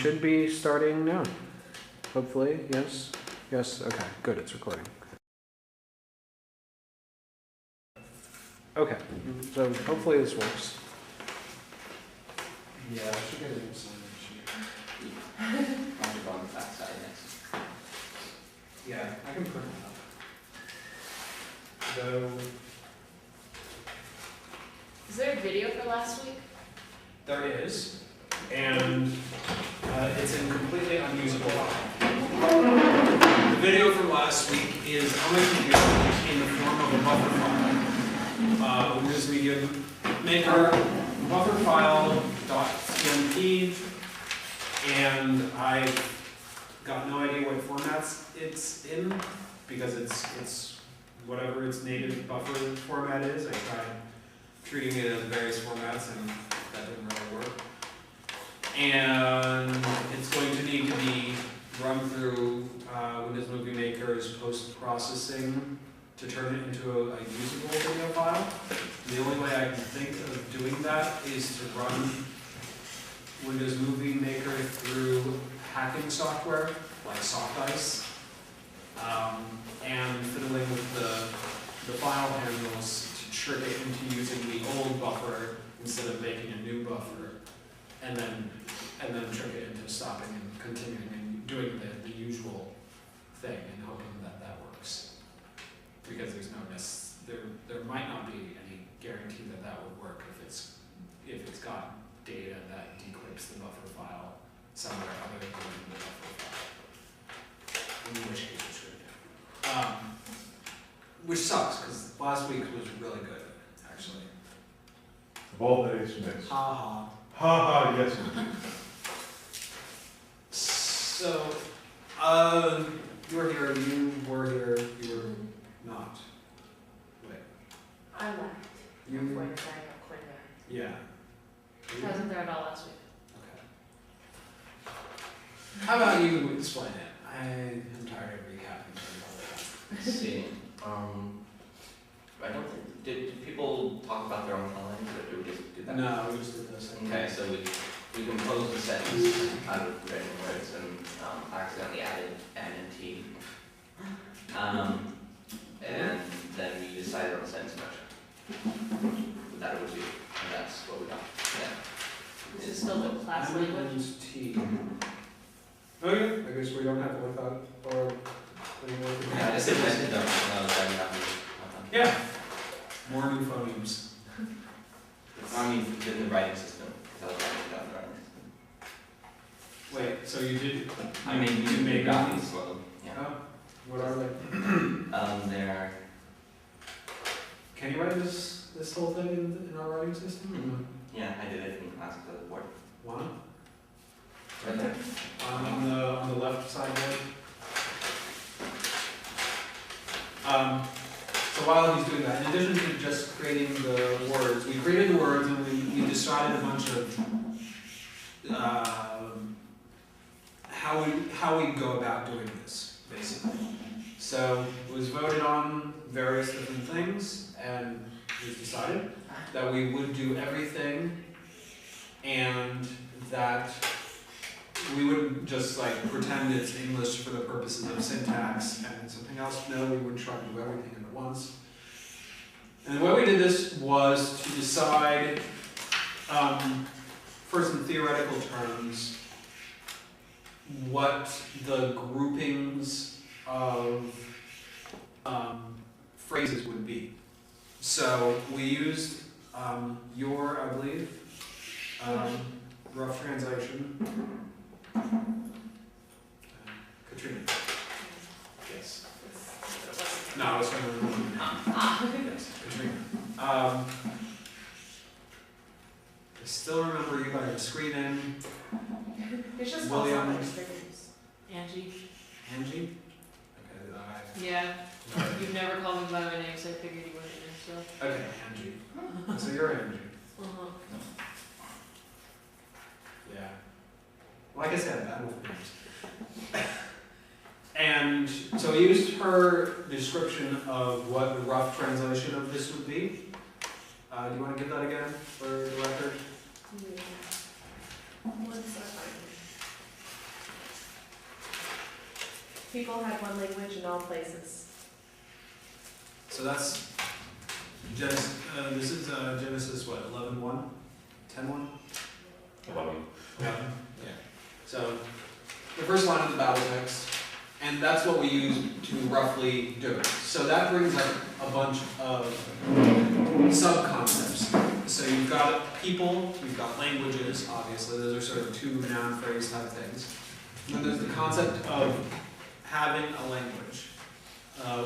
should be starting now. Hopefully, yes. Yes, okay, good, it's recording. Okay, so hopefully this works. Yeah, I should get a new sign-in sheet. I'll go on the back side next. Yeah, I can print it out. Though, Is there a video for last week? there is, and it's in completely unusable file. The video from last week is on my computer in the form of a buffer file. Windows Media Maker buffer file.tmp, and I've got no idea what formats it's in because it's whatever its native buffer format is. I tried treating it as various formats and that didn't really work. And it's going to need to be run through Windows Movie Maker's post-processing to turn it into a usable video file. The only way I can think of doing that is to run Windows Movie Maker through hacking software like SoftIce, and fiddling with the file handles to trick it into using the old buffer instead of making a new buffer, and then trick it into stopping and continuing and doing the usual thing and hoping that that works. Because there's no there might not be any guarantee that that would work if it's got data that decrypts the buffer file somewhere other than the buffer file. In which case it should. Which sucks because last week was really good, actually. Of all days, mix. Ha ha. Ha ha, yes indeed. So, you were here, you were here, you were not. Wait. I left. You Wait, were? sorry, I quit there. Yeah. I wasn't there at all last week. Okay. How about you explain it? I am tired of recapping all that. Let's see. I don't think, did people talk about their own Conlangs, or did we just do that? No, we just did this. Okay, so we composed a sentence out of written words and accidentally added N and T. And then we decided on a sentence structure that it would be, and that's what we got. Yeah. This is still the class language. T. Oh yeah, I guess we don't have to work out or anymore. Yeah, I just invented them. Yeah. More new phonemes. I mean, in the writing system, because I was writing down the writing system. Wait, so you did? I mean, you made made copies for them. Yeah. Oh, what are they? They're. Can you write this whole thing in our writing system? Yeah, I did it in class because of the board. One? Right there. On the left side there. So while he's doing that, in addition to just creating the words, we created the words and we decided a bunch of how we go about doing this, basically. So it was voted on various different things, and it was decided that we would do everything, and that we wouldn't just like pretend it's English for the purposes of syntax and something else. No, we would try to do everything at once. And the way we did this was to decide, first in theoretical terms, what the groupings of phrases would be. So we used your, I believe, rough translation. Katrina. Yes. No, I was trying to remember. Yes, Katrina. I still remember you got a screen in. It's just William. also like stickers. Angie. Angie? Okay, Yeah. You've never called me by my name, so I figured you wouldn't know stuff. okay, Angie. So you're Angie. Uh-huh. Yeah. Well, I guess I had bad with names. And so I used her description of what the rough translation of this would be. Do you want to give that again for the record? Yeah. 1 second. People had one language in all places. So that's Genesis, this is Genesis, what, 11:1? 10:1? 11. Yeah. So, the first line of the Babel text, and that's what we use to roughly do it. So that brings up a bunch of sub-concepts. So you've got people, you've got languages, obviously, those are sort of two noun phrase type things. And then there's the concept of having a language.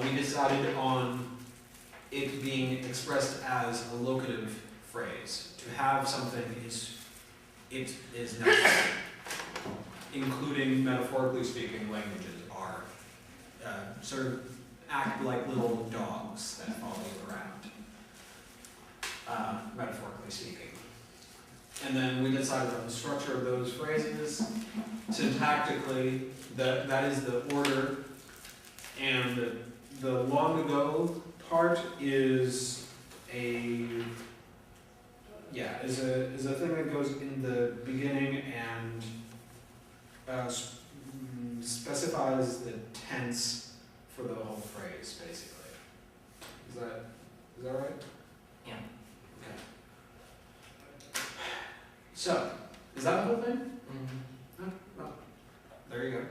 We decided on it being expressed as a locative phrase. To have something is necessary. Including, metaphorically speaking, languages are sort of act like little dogs that follow you around, metaphorically speaking. And then we decided on the structure of those phrases. Syntactically, that is the order, and the long ago part is a thing that goes in the beginning and specifies the tense for the whole phrase, basically. Is that right? Yeah. Okay. So, is that the whole thing? Mm-hmm. Oh, well, there you go.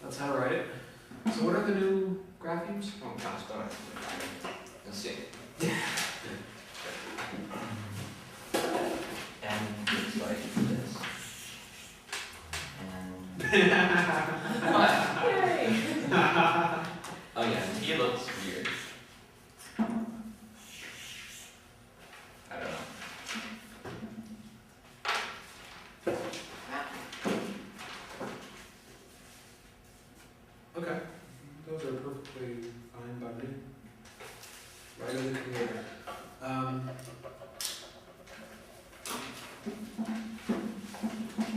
That's how to write it. So what are the new graphemes? Oh gosh, don't have to. Let's see. And looks like this. And what? Yay! Oh yeah, he looks weird. I don't know. Okay. Those are perfectly fine by me. Right in the creator.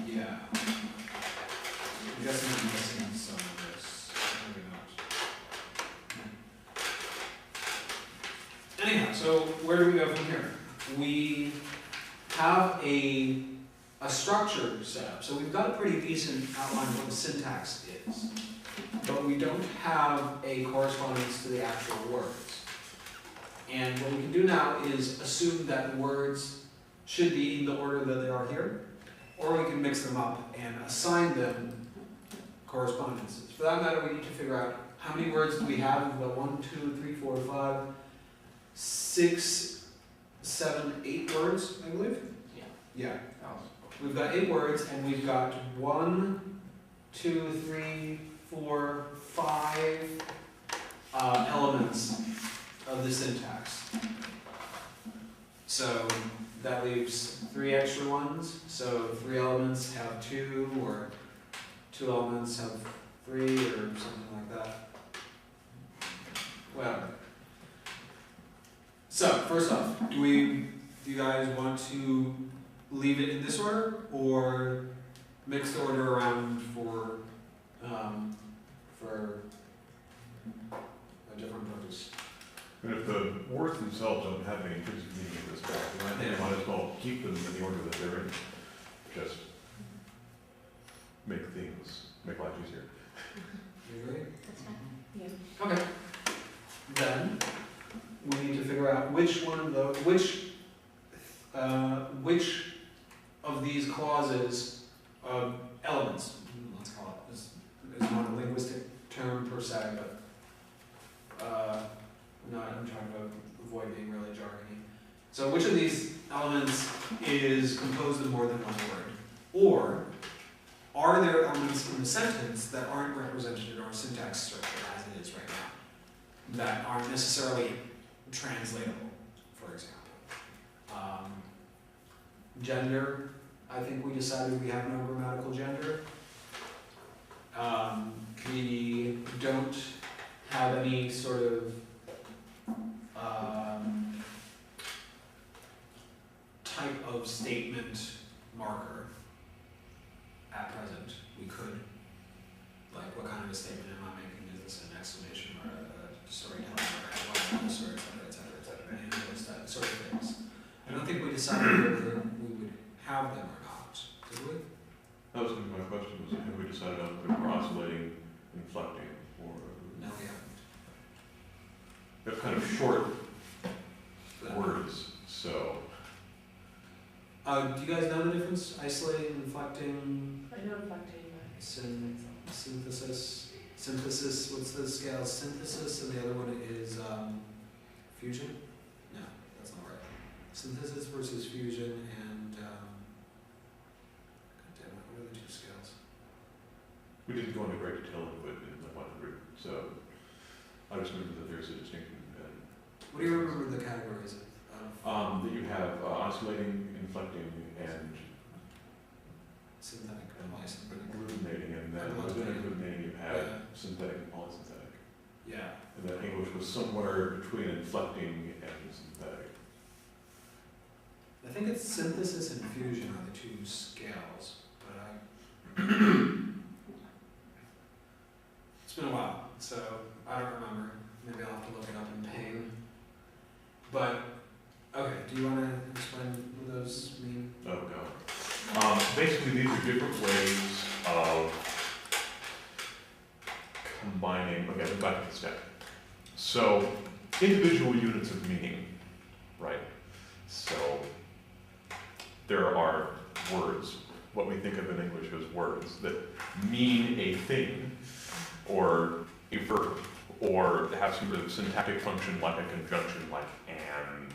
Yeah. I'm guessing I'm missing some of this. Maybe not. Anyhow, so where do we go from here? We have a structure set up. So we've got a pretty decent outline of what the syntax is. But we don't have a correspondence to the actual words. And what we can do now is assume that the words should be in the order that they are here, or we can mix them up and assign them correspondences. For that matter, we need to figure out how many words do we have. We've got 1, 2, 3, 4, 5, 6, 7, 8 words, I believe? Yeah. Yeah. We've got 8 words, and we've got 1, 2, 3, 4, 5 elements of the syntax. So that leaves 3 extra ones. So 3 elements have 2, or 2 elements have 3, or something like that. Whatever. So first off, do you guys want to leave it in this order, or mix the order around for a different purpose? And if the words themselves don't have any intrinsic meaning in this book, then I think you might as well keep them in the order that they're in. Just make life easier. You agree? That's fine. Yeah. Okay. Then we need to figure out which of these clauses, elements, let's call it, is not a linguistic term per se, but I'm trying to avoid being really jargony. So which of these elements is composed of more than one word? Or are there elements in the sentence that aren't represented in our syntax structure as it is right now, that aren't necessarily translatable, for example? Gender, I think we decided we have no grammatical gender. We don't have any sort of type of statement marker at present. We could, like, what kind of a statement am I making? Is this an exclamation or a storytelling or a headline, or et cetera, et cetera, et cetera, any of those sort of things. I don't think we decided whether we would have them or not, did we? That was gonna be my question, was have we decided on if we're oscillating inflecting, or No, we haven't. they're kind of short words, so. Do you guys know the difference? Isolating, inflecting, I know inflecting, synthesis, what's the scale? Synthesis, and the other one is fusion? No, that's not right. Synthesis versus fusion, and God damn it, what are the two scales? We didn't go into great detail into it in the 100, so I just remember that there's a distinction. What do you remember the categories of? That you have oscillating, inflecting, and Synthetic and polysynthetic. agglutinating, and then And within agglutinating. agglutinating you had synthetic and polysynthetic. Yeah. And then English was somewhere between inflecting and synthetic. I think it's synthesis and fusion are the two scales, but it's been a while, so I don't remember. Maybe I'll have to look it up in pain. But, okay, do you want to explain what those mean? Oh, God. Basically, these are different ways of combining, okay, let's back to the step. So, individual units of meaning, right? So, there are words, what we think of in English as words, that mean a thing, or a verb, or have some sort of syntactic function like a conjunction, like and,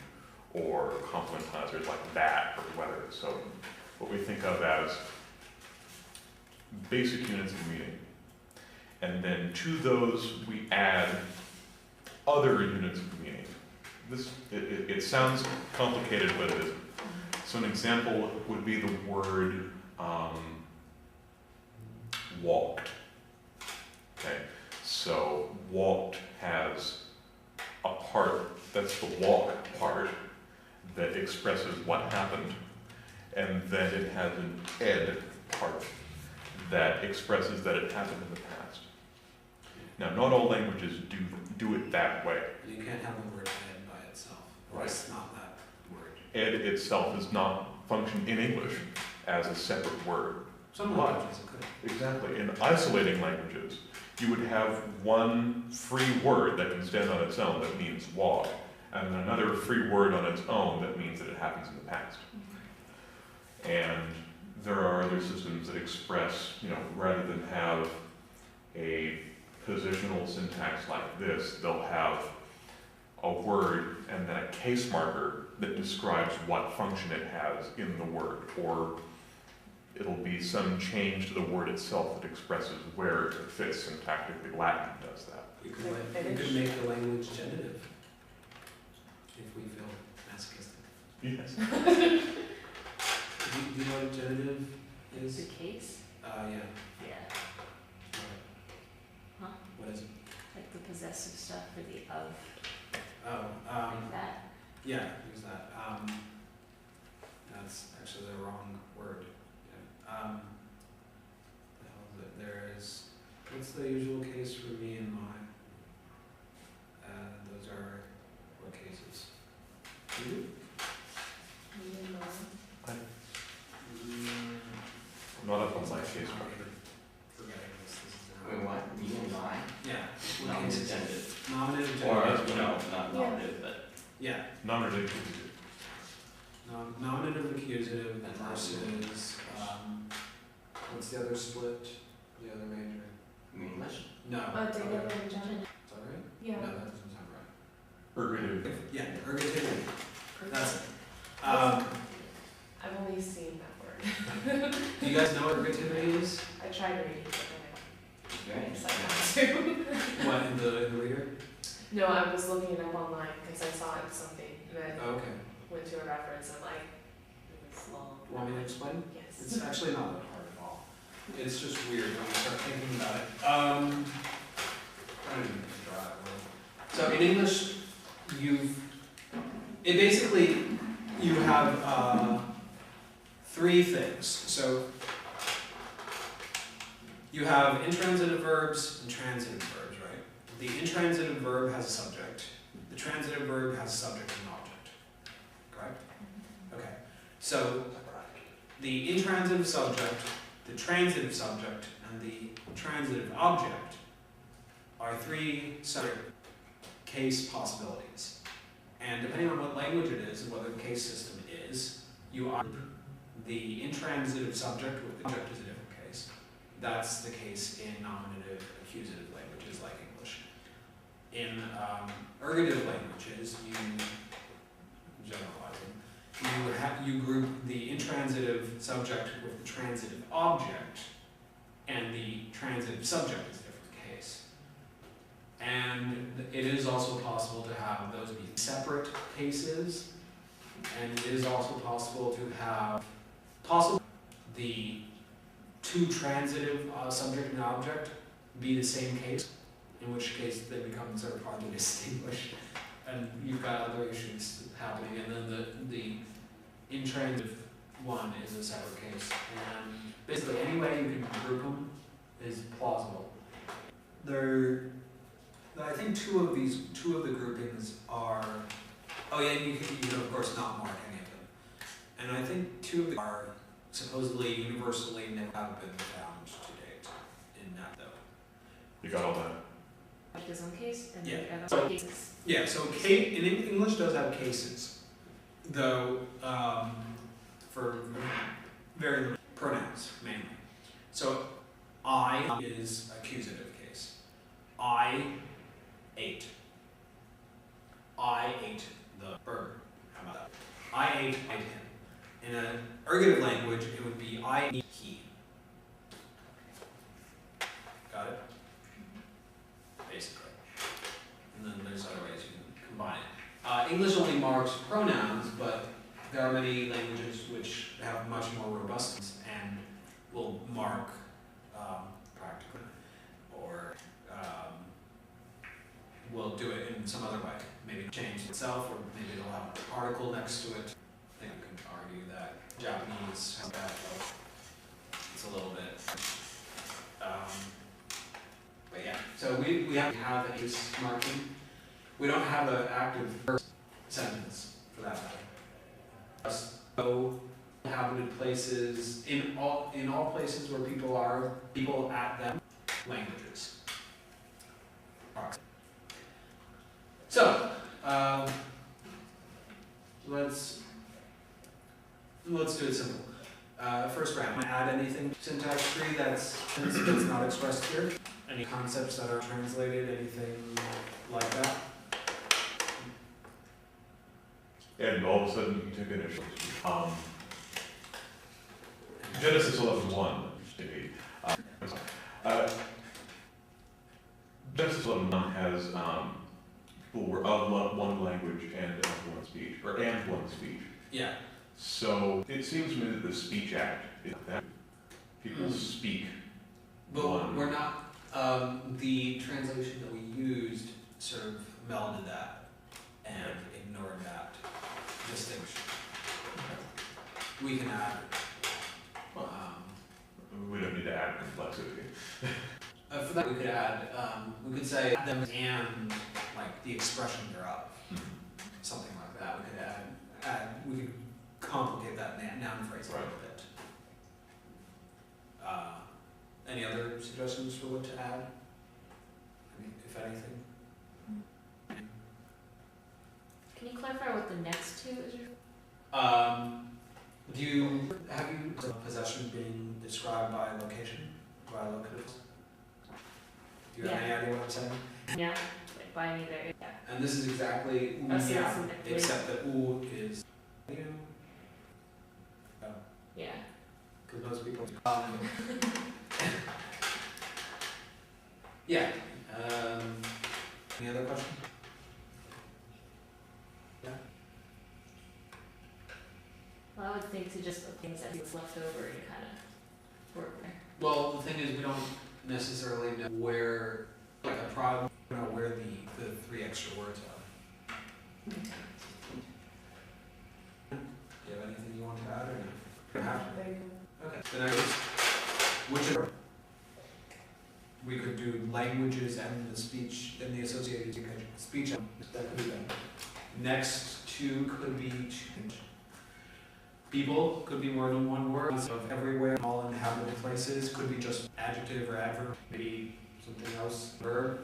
or complementizers like that, or whether. So, what we think of as basic units of meaning. And then to those we add other units of meaning. It sounds complicated, but it isn't. So an example would be the word walked. Okay, so walked has a part, that's the walk part, that expresses what happened. And then it has an ed part that expresses that it happened in the past. Now, not all languages do it that way. You can't have the word ed by itself. Right. It's not that word. Ed itself does not function in English as a separate word. Some Why? languages it could. Exactly. In isolating languages, you would have one free word that can stand on its own that means walk, and another free word on its own that means that it happens in the past. And there are other systems that express, rather than have a positional syntax like this, they'll have a word and then a case marker that describes what function it has in the word, or it'll be some change to the word itself that expresses where it fits syntactically. Latin does that. You could make the language genitive if we feel masochistic. Yes. Do you know what genitive is? The case? Yeah. Yeah. Huh? What is it? Like the possessive stuff for the of, Oh, like that. yeah, use that. That's actually the wrong word. Yeah. The hell is it? There is, what's the usual case for me and my? Those are what cases? You? I'm not up on my case structure. Forgetting this. This is the Wait, wrong. what? You and I? Yeah. Nominative, genitive. Nominative, Or, genitive. not nominative, but Yeah. Nominative. Nominative accusative And versus, what's the other split? The other major? English. No. dative and genitive. Is that right? Yeah. No, that doesn't sound right. Ergative. Yeah, ergativity. That's it. I've only seen that word. Do you guys know what ergativity is? I tried reading it, but Very then I interesting. decided not to. What, in the reader? No, I was looking it up online because I saw it in something and then Oh, okay. went to a reference and like, it was long. Want me to explain? Yes. It's actually not that hard at all. It's just weird when you start thinking about it. I don't even draw it well. So in English, you have three things. So you have intransitive verbs and transitive verbs, right? The intransitive verb has a subject. The transitive verb has a subject and an object. Correct? Okay. So the intransitive subject, the transitive subject, and the transitive object are three separate case possibilities. And depending on what language it is and what the case system is, you are the intransitive subject with the object is a different case. That's the case in nominative, accusative languages like English. In ergative languages, you group the intransitive subject with the transitive object, and the transitive subject is a different case. And it is also possible to have those be separate cases, and it is also possible to have the two transitive subject and object be the same case, in which case they become sort of hard to distinguish, and you've got other issues happening, and then the intransitive one is a separate case, and basically any way you can group them is plausible. I think two of the groupings are, oh yeah, you can of course not mark any of them, and I think two of them are supposedly universally never have been found to date in that though. You got all that? Like his own case, and Yeah. the other cases. Yeah, so in English does have cases, though for very limited pronouns mainly. So I is accusative case. I ate. I ate the burger. How about that? I ate him. In an ergative language, it would be I ate he. Got it? Basically. And then there's other ways you can combine it. English only marks pronouns, but there are many languages which have much more robustness and will mark practically, or will do it in some other way. Maybe change itself, or maybe it'll have an article next to it. I think you can argue that Japanese has that, though. It's a little bit. But yeah, so we have to have a case marking. We don't have an active first sentence for that matter. So inhabited places, in all places where people are, people at them, languages. So let's do it simple. First round, add anything syntax tree that's not expressed here. Any concepts that are translated, anything like that? And all of a sudden you took initials. Genesis 11:1, indeed. Genesis 11:1 has people were of one language and of one speech, and one speech. Yeah. So it seems to me that the Speech Act is that people speak. But one. we're not. The translation that we used sort of melded that and ignored that distinction. We can add. We don't need to add complexity. For that, we could add. We could say them and like the expression thereof, something like that. We could add. We could complicate that noun phrase a little bit. Any other suggestions for what to add? I mean, if anything. Can you clarify what the next two is? Have you possession being described by location, by locative? Do you have any idea what I'm saying? Yeah, like by me there. Yeah. And this is exactly Oh, so yeah, it's except that oo is Yeah. because most people. Yeah. Any other questions? Yeah. Well, I would think to just put things that was left over and kind of work there. Well, the thing is, we don't necessarily know where, like a problem, where the three extra words are. Do you have anything you want to add, or no? Okay. Then I guess, whichever. We could do languages and the speech, and the associated speech, that could be done. Next two could be people, could be more than one word. Of everywhere, all inhabited places, could be just adjective or adverb, maybe something else, verb.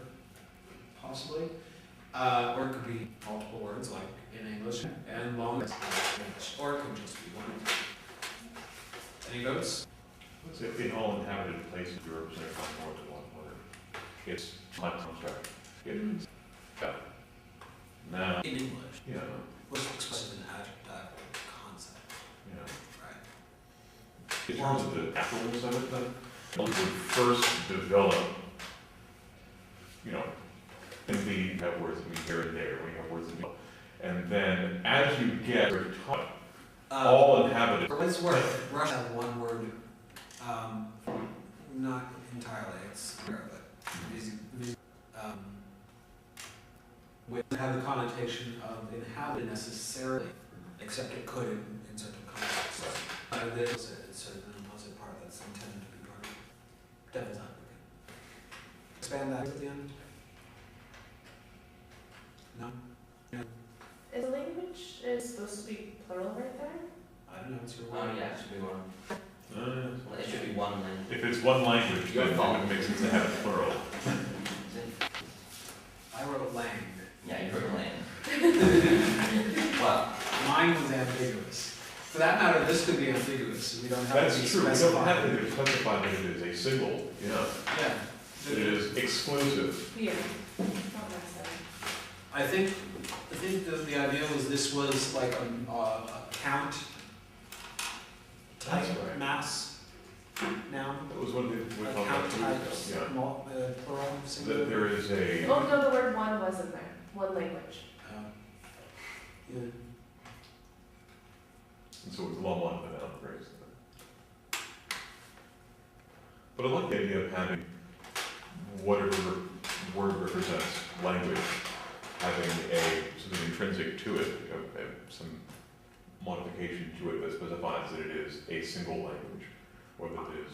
possibly. Or it could be multiple words, like in English, and long as English, or it could just be one. Any votes? Let's say in all inhabited places, you represent more than one word. It's not construct. It's, now, In English. you know, Was expressed in adjective concept, you know, right? in terms of the affluence of it, then, it would first develop, you know, and we have words that we hear and there, we have words that we, and then as you get taught, all inhabited. For what it's worth, Russia has one word, not entirely, it's rare, but would have the connotation of inhabited necessarily, except it could in certain contexts. There's an opposite part that's intended to be part of devil's advocate. Expand that at the end? No? Is the language supposed to be plural right there? I don't know, it's your Oh, word. yeah, it should be one. Uh, Well, it should be one language. If it's one language, Your then it fault. would make sense to have it plural. I wrote lang. Yeah, you heard land. Well, Mine was ambiguous. For that matter, this could be ambiguous, we don't have to be That's true, we don't have specified. to specify that it is a single, you know, Yeah. that it is exclusive. Here. Not necessarily. I think the idea was this was like a count type That's right. mass noun. That was one thing we A talked count about type, too, yeah. plural, That singular. there is a, Oh, no, the word one wasn't there. One language. Yeah. and so it's long one, the noun phrase. But I like the idea of having whatever word represents language, having something intrinsic to it, some modification to it that specifies that it is a single language, or that it is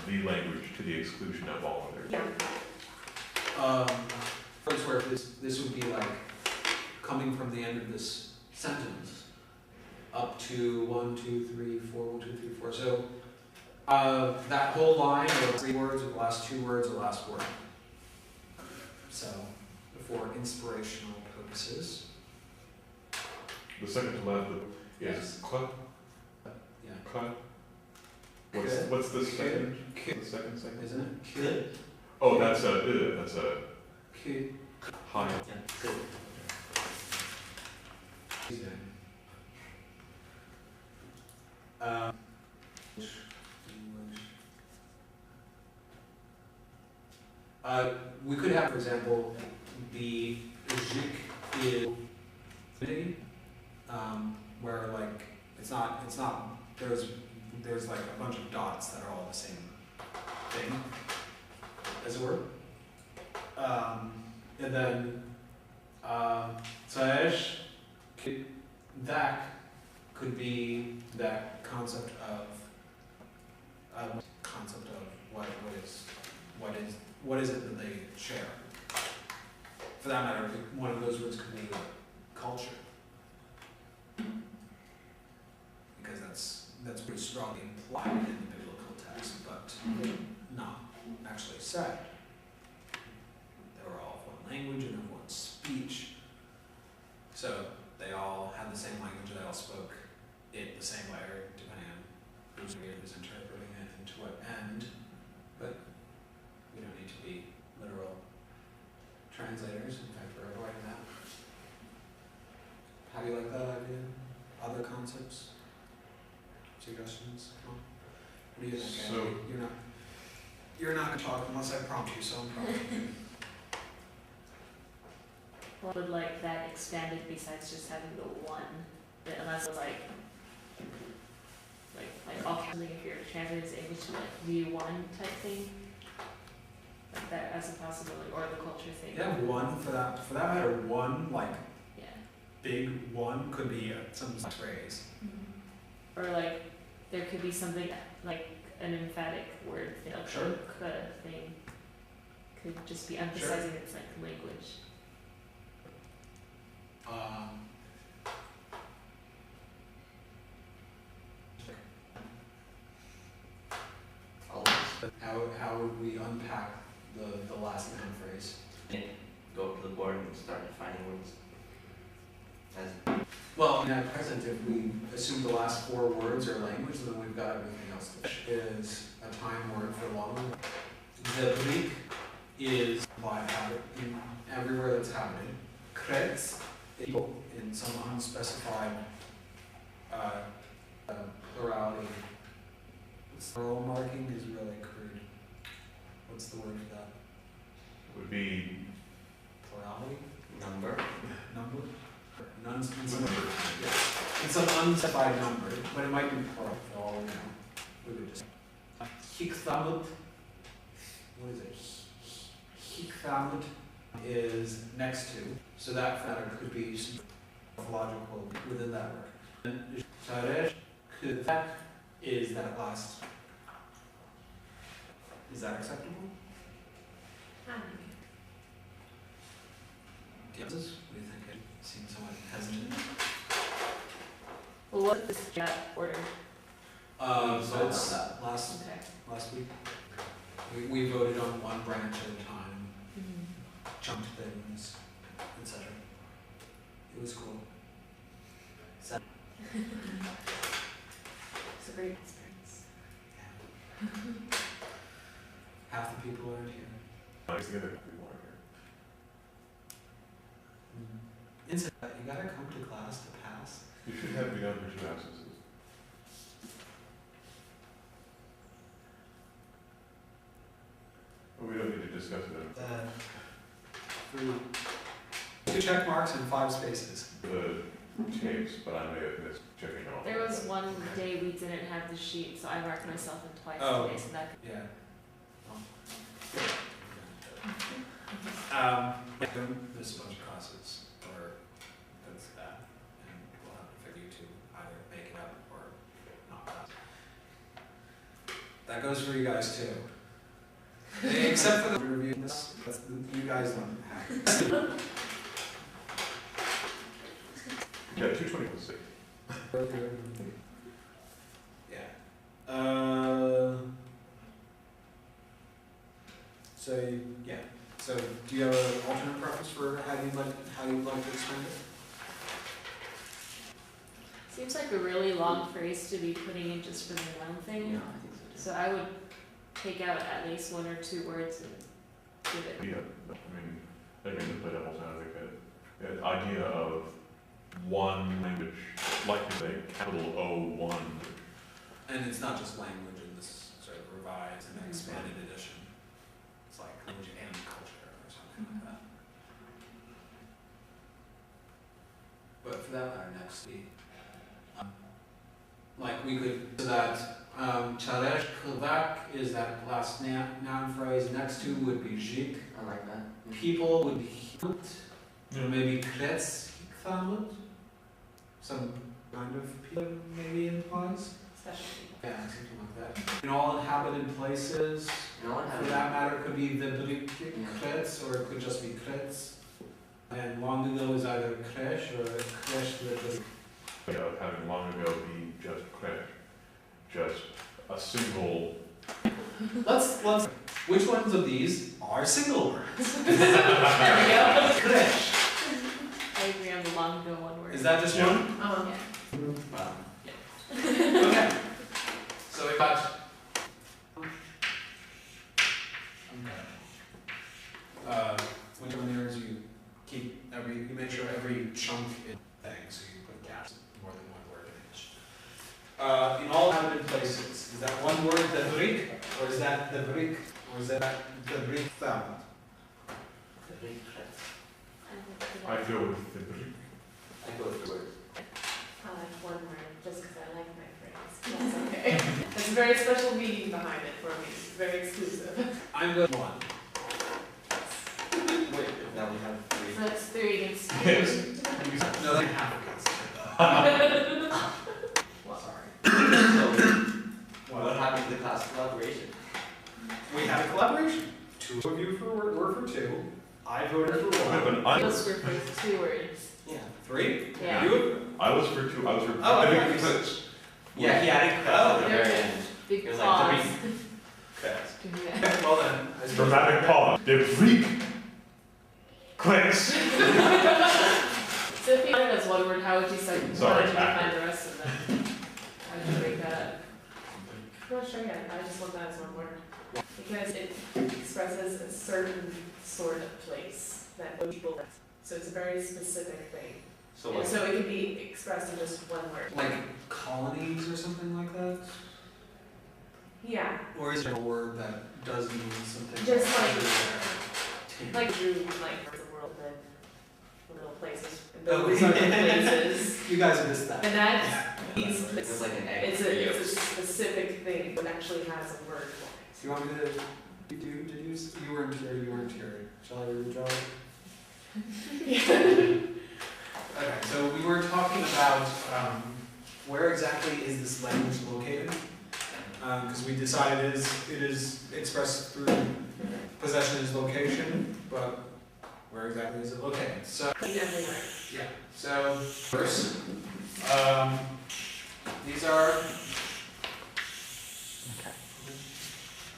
the language to the exclusion of all others. Yeah. For its worth, this would be like coming from the end of this sentence up to 1, 2, 3, 4, 1, 2, 3, 4. So that whole line, or 3 words, or the last 2 words, or the last word. So for inspirational purposes. The second to last Yes. is cla. Yeah. Cla. Could. What's the Could. second? Could. The second segment? Isn't it? Could. Oh, that's a Could. high. yeah, good. We could have, for example, the zik is where like it's not there's like a bunch of dots that are all the same thing, as it were. And then that could be that concept of what is it that they share. For that matter, one of those words could be culture, because that's pretty strongly implied in the biblical text, but not actually said. They were all of one language and of one speech, so they all had the same language. They all spoke it the same way, depending on who's interpreting it and to what end. But we don't need to be literal translators. In fact, we're avoiding that. How do you like that idea? Other concepts? Suggestions? Come on. What do you think, So- Andy? You're not going to talk unless I prompt you, so I'm prompting you. What would like that expanded besides just having the one, unless it was like all something if you're translating to English to like V1 type thing, like that as a possibility, or the culture thing. Yeah, one for that matter. One like Yeah. big one could be some phrase. Or like there could be something like an emphatic word, you know, Sure. thing could just be emphasizing its like language. Always. How would we unpack the last noun phrase? go up to the board and start defining words. As Well, in at present, if we assume the last 4 words are language, then we've got everything else. Which is a time word for long. The Greek is by habit in everywhere that's happening. Krets in some unspecified plurality. Plural marking is really crude. What's the word for that? Would be Plurality? number. Number? It's an unspecified number, but it might be plural for all we know. We would just. Hiktamut. What is it? Hiktamut is next to, so that matter could be logical within that word. Sharesh Kudak is that last. Is that acceptable? Yes. What do you think? It seems somewhat hesitant. Well, what's this order? Votes that. last Okay. week. We voted on one branch at a time, Mm-hmm. chunked things, etc. It was cool. It's a great experience. Half the people aren't here. nice to get a couple more here. You gotta come to class to pass. You should have begun for 2 absences. But we don't need to discuss it. 2 check marks and 5 spaces. The tapes, but I may have missed checking off. There was one day we didn't have the sheet, so I marked myself in twice Oh. today, so that could. Yeah. Don't miss a bunch of classes, or that's that, and we'll have to figure you to either make it up or not pass. That goes for you guys too. Except for the review, you guys don't have it. Yeah, 226. Yeah. So do you have an alternate preference for how you'd like to expand it? Seems like a really long phrase to be putting in just for the noun Yeah, thing. I think so too. So I would take out at least 1 or 2 words and give it. Yeah, I mean, again, to play devil's advocate, the idea of one language, like you say, capital O1. And it's not just language in this sort of revised and expanded edition. It's like language and culture or something like that. But for that matter, next week, like we could, so that Charesh Kulak is that last noun phrase, next to would be Jik. I like that. People would be Hikmut, maybe Kretz Hikmut. Some kind of people maybe implies. Special people. Yeah, something like that. In all inhabited places, No one for has that matter, it could be the Kretz, or it could just be Kretz. And long ago is either Kresh or Kresh literally. Of having long ago be just crash, just a single. Let's, which ones of these are single words? There we go. Kresh. I agree on the long ago one word. Is that just Yeah. one? Yeah. Wow. Okay. So we got. Which one there is you keep you make sure every chunk is thing, so you put gaps, more than 1 word in each. In all inhabited places, is that one word the Greek, or is that the Greek, or is that the Greek sound? The big threats. I go with the I go with words. I like 1 word, just because I like my phrase. That's okay. There's a very special meaning behind it for me. It's very exclusive. I'm good one. Wait, now we have 3. So that's 3 against 2. No, they have against Well, Sorry. so, what happened to the class collaboration? We had a collaboration. 2 of you were for 2. I voted for 1. Those were for 2 words. Yeah. 3? Yeah. You? I was for 2. I was for. Oh, I okay. think it's Yeah, he added creds at the There very it end. Big It was pause. like 3 creds. To do that. Well then. dramatic pause. The Greek. Clicks! So if you find it as one word, how would you say, how Sorry, would you define the rest of them? How would you break that up? I'm not sure yet, I just want that as one word. Because it expresses a certain sort of place that people live. So it's a very specific thing. So And like, so it can be expressed in just one word. Like colonies or something like that? Yeah, Or is there a word that does mean something? Just like- everywhere? like drew like the world and little places, and Oh, those are the places. You guys missed that. And that it's it's like an egg it's for a you. specific thing that actually has a word for Do you want me to, you weren't here. Shall I read the job? it. Okay, so we were talking about where exactly is this language located? Because we decided it is expressed through possession as location, but where exactly is it located? So, Everywhere. yeah, so first, these are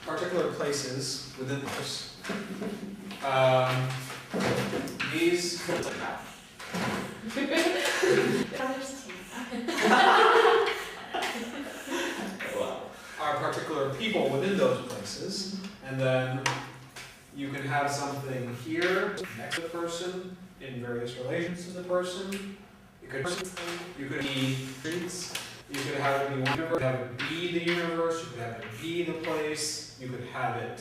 particular places within this. These Wow. are particular people within those places, and then you can have something here next to the person in various relations to the person. You could be streets. You could have it be one universe. You could have it be the universe. You could have it be the place. You could have it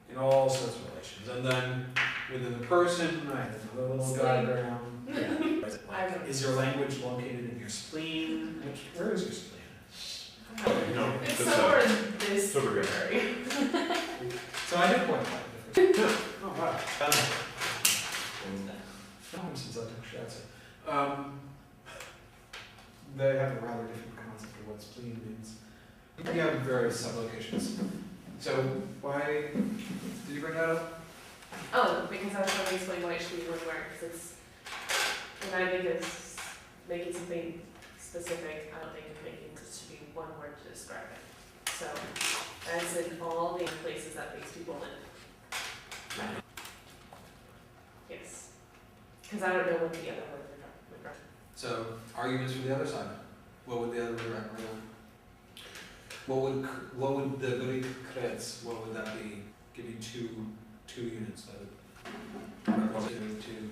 in all sorts of relations, and then within the person, I have another little Spleen. diagram. Yeah. Is your language located in your spleen? Where is your spleen? No, It's that's somewhere in this it's over here. area. So I did point that different. Oh wow. Since I took shots at. They have a rather different concept of what spleen means. We have various sublocations. So why did you bring that up? Oh, because I was trying to explain why it should be one word, because it's, when I think it's making something specific, I don't think of making it should be one word to describe it. So, as in all the places that these people live. Yes. Because I don't know what the other word would represent. So arguments for the other side. What would the other word represent? What would the Greek krets, what would that be? Give you two units that would represent two.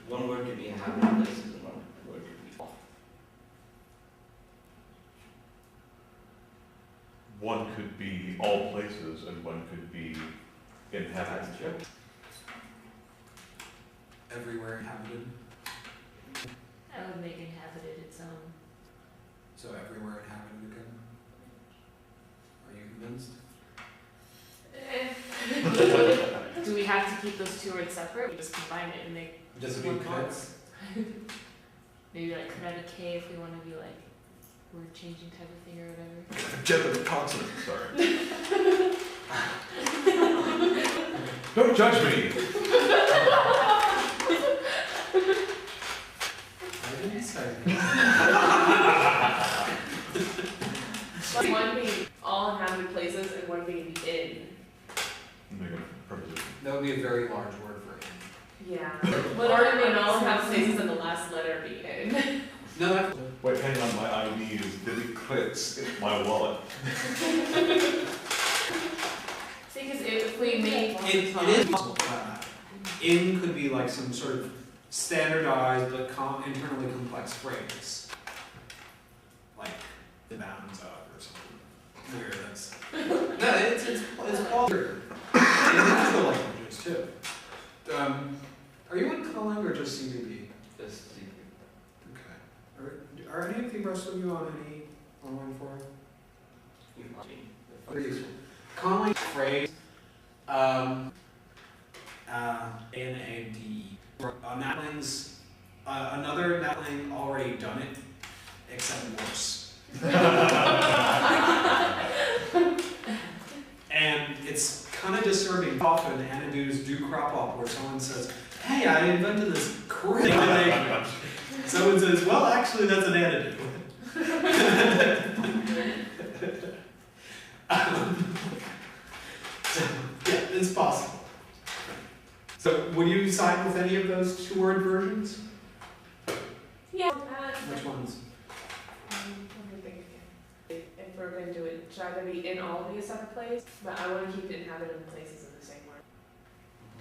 One word could be inhabited places and one word could be off. One could be all places and one could be inhabited. That's true. Everywhere inhabited. I would make inhabited its own. So everywhere inhabited again. Are you convinced? Do we have to keep those two words separate? We just combine it and make Does it one mean word? krets? Maybe like Kanata K if we want to be like word changing type of thing or whatever. Gender consonant, sorry. Don't judge me! I didn't say. One being all inhabited places and one being in. Make a preposition. That would be a very large word for it. Yeah. What Or are I mean, all the inhabited places and the last letter be in. No, that's. Wait, hang on, my ID is Billy Klitz in my wallet. See, because if we make It is possible. In could be like some sort of standardized but internally complex phrase. Like the bounds of or something weird. That's no, it's all weird. In other languages too. Are you in Conlang or just CBB? Just the Okay. Are any of the rest of you on any online forum? Very useful. Conlang phrase. NAD. Natling's, another Natling already done it, except worse. And it's kind of disturbing. Often anadoos do crop up where someone says, hey, I invented this crazy language. Someone says, well, actually, that's an anadoo. So, yeah, it's possible. So would you side with any of those two-word versions? Yeah. Which ones? Let me think. If we're gonna do it, should either be in all be a separate place, but I wanna keep inhabited places in the same word.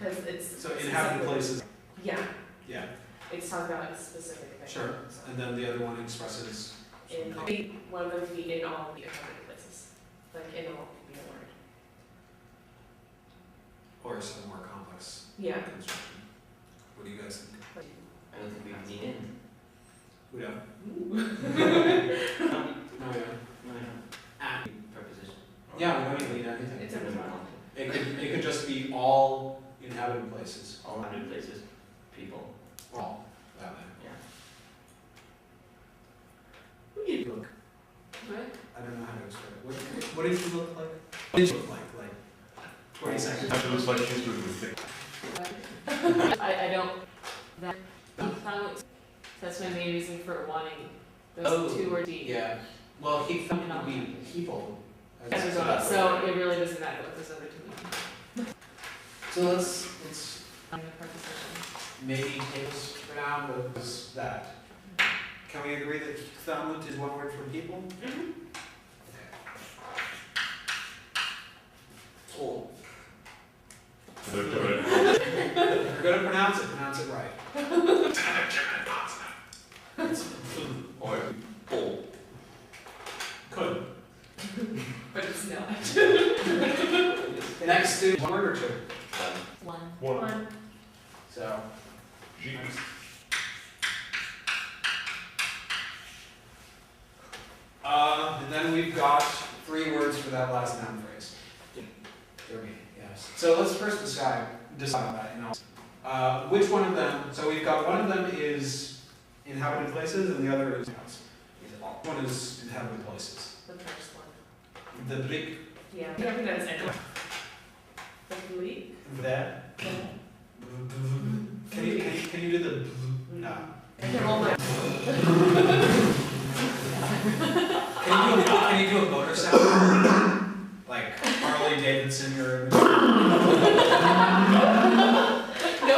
Cause it's. So it's inhabited separate. places. Yeah, Yeah, it's talking about a specific thing. sure. So And then the other one expresses. in, maybe one of them to be in all the inhabited places, like in all could be a word. Or some more complex Yeah. construction. What do you guys think? I don't think we need in. Yeah. No, Oh, yeah. Ah. preposition. Yeah, we don't need anything. It's in the front. It could just be all inhabited places. All 100 places, people. All, that way. Yeah. What do you look? What? I don't know how to explain it. What did you look like? What did you look like? 20 seconds. It looks like she's doing the thing. I don't, that, that's my main reason for wanting those Oh, two or D. Yeah. Well, he thought would be people. So it really doesn't matter what those other two mean. So let's On the preposition. maybe tables for now was that. Can we agree that thumut is one word for people? Mhm. Oh. They're doing it. We're gonna pronounce it right. Or all. Could. But it's not. Next is one word or two. One. One. So. G. And then we've got 3 words for that last noun phrase. Derby, yes. So let's first decide on that. Which one of them? So we've got one of them is inhabited places, and the other is house. All. One is inhabited places. The first one. The brick, Yeah. I don't think that's anyone. The bleak. that. Can you do the? No. Okay, hold on. Can you do a motor sound? Like Harley Davidson or? No,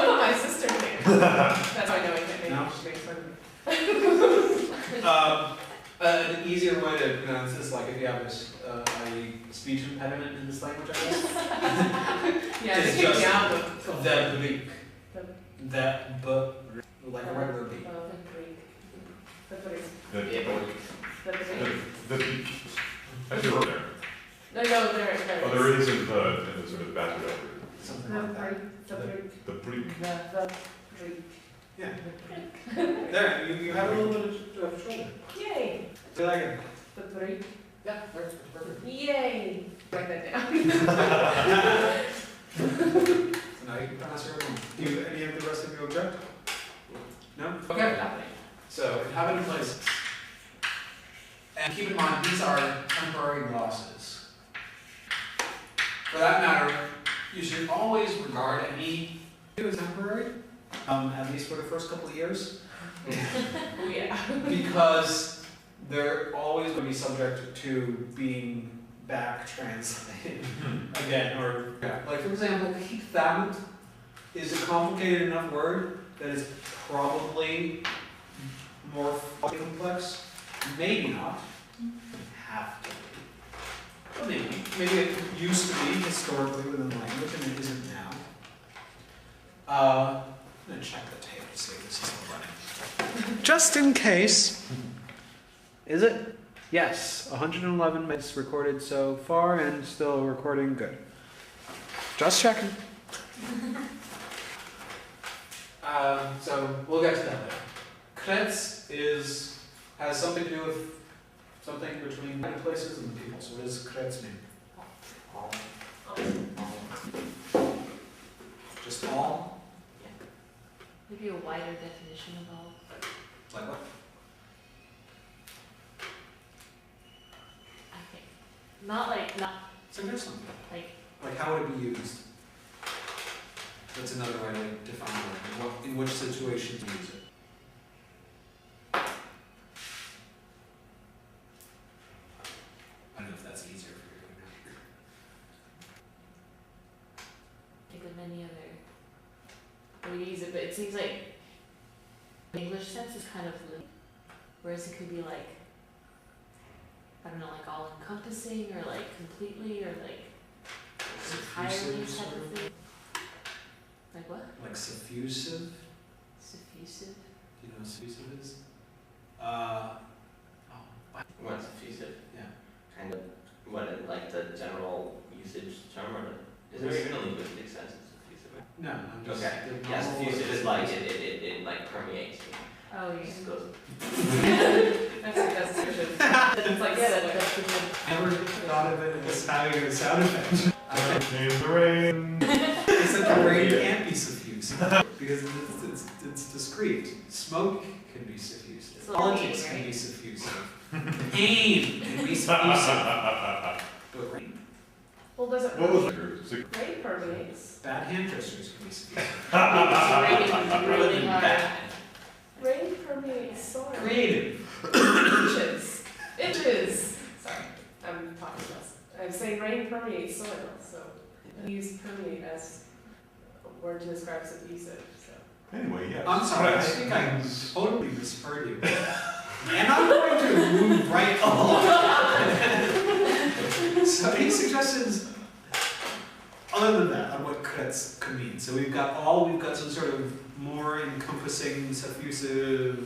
but my sister can. That's how I know I can't make No? it. She makes fun of me. An easier way to pronounce this, like if you have a speech impediment in this language, I guess. Yeah, It's they kicked me just out with. The brick. The- That but like a regular beat. The bleak. The bleak. The, Yeah, but The bleak. I see right there. No, there is. Oh, there is in the sort of backward effort. Something The like that. bleak. The bleak. The bleak. The bleak. Yeah. The bleak. There, you have a little bit of shoulder. Yay. Do you like it? The bleak. Yeah, perfect. Yay. Write that down. So now you can pronounce your own. Do any of the rest of you object? No? Okay. So, inhabited places. And keep in mind, these are temporary glosses. For that matter, you should always regard any as temporary, at least for the first couple of years, Oh, yeah. because they're always going to be subject to being back translated again, or like for example, thamut is a complicated enough word that is probably more complex. Maybe not. Have to be. But maybe it used to be historically within the language and it isn't now. I'm gonna check the tape to see if this is still running. Just in case. Is it? Yes, 111 minutes recorded so far and still recording good. Just checking. So we'll get to that later. Kretz has something to do with something between many places and the people. So what does Kretz mean? All. Just all? Maybe a wider definition of all. Like what? I think. Not Suggest something. like, How would it be used? That's another way to define it. In which situations you use it. I don't know if that's easier for you or not. think of any other we use it, but it seems like the English sense is kind of limited, whereas it could be like, I don't know, like all encompassing or like completely or like entirely Suffusive, type sort of of? thing. Like what? Like suffusive? Suffusive? Do you know what suffusive is? What's effusive? Yeah. Kind of, what, like the general usage term, or is there even a linguistic sense of effusive? No, I'm just. Okay, the yes, normal- effusive is like, it like permeates. Oh, It yeah. just goes. That's a description. It's like, Yeah, yeah, that's a good. Never thought of it as having a sound effect. Name the rain. Except the rain can't be suffused because it's discrete. Smoke can be suffused. It's like Politics rain, can right? be diffusive. Pain can be diffusive. But rain, well, does it, What was it? rain permeates. bad hand gestures can be diffusive. It's raining really hard. Bad. Rain permeates soil. Creative. Inches. Inches. Sorry, I'm talking less. I'm saying rain permeates soil, so I use permeate as a word to describe suffusive, so. Anyway, yes. I'm sorry, I think I totally misheard you. And I'm going to move right along. So any suggestions other than that on what creds could mean? So we've got some sort of more encompassing, suffusive,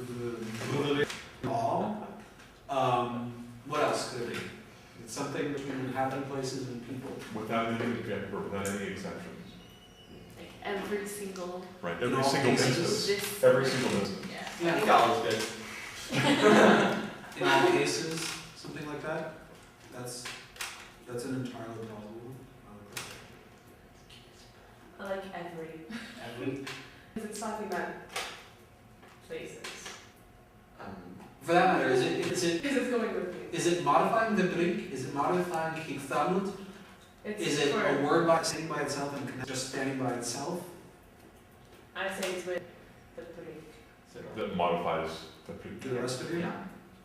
all. What else could it be? It's something between inhabited places and people. Without any exceptions. Like every single. Right, In every all single cases? instance. This. Every single instance. Yeah. I think all is good. In all cases, something like that. That's an entirely plausible one. I like every, Every. because it's talking about places. For that matter, is it Because it's going with me. is it modifying the brink? Is it modifying Kichthamut? It's Is it for, a word by standing by itself and just standing by itself? I say it's with the pretty. That modifies the. To the rest of you? Yeah.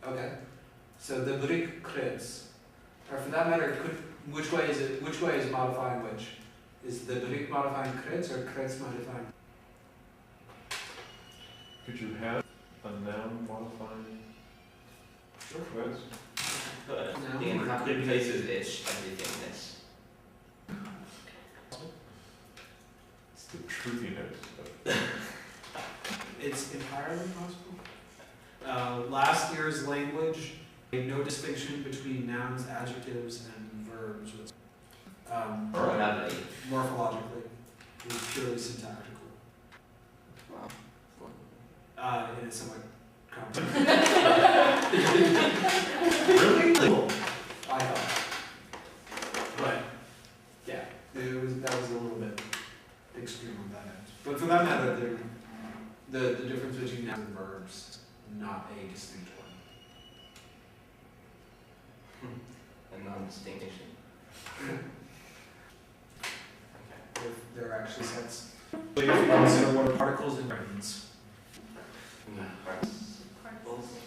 Okay. So the brink crits. Or for that matter, which way is it modifying which? Is the brink modifying crits or crits modifying? Could you have a noun modifying? Sure. Words? But No. the inhabited places is everythingness. It's the truthiness of It's entirely possible. Last year's language made no distinction between nouns, adjectives, and verbs. Or inhabited. Morphologically, it was purely syntactical. It is somewhat complex. Really? I thought. But, yeah, that was a little bit extreme on that end. But for that matter, the difference between nouns and verbs, not a distinct one. A non-distinction. There are actually sets. If you consider what are particles and gerunds.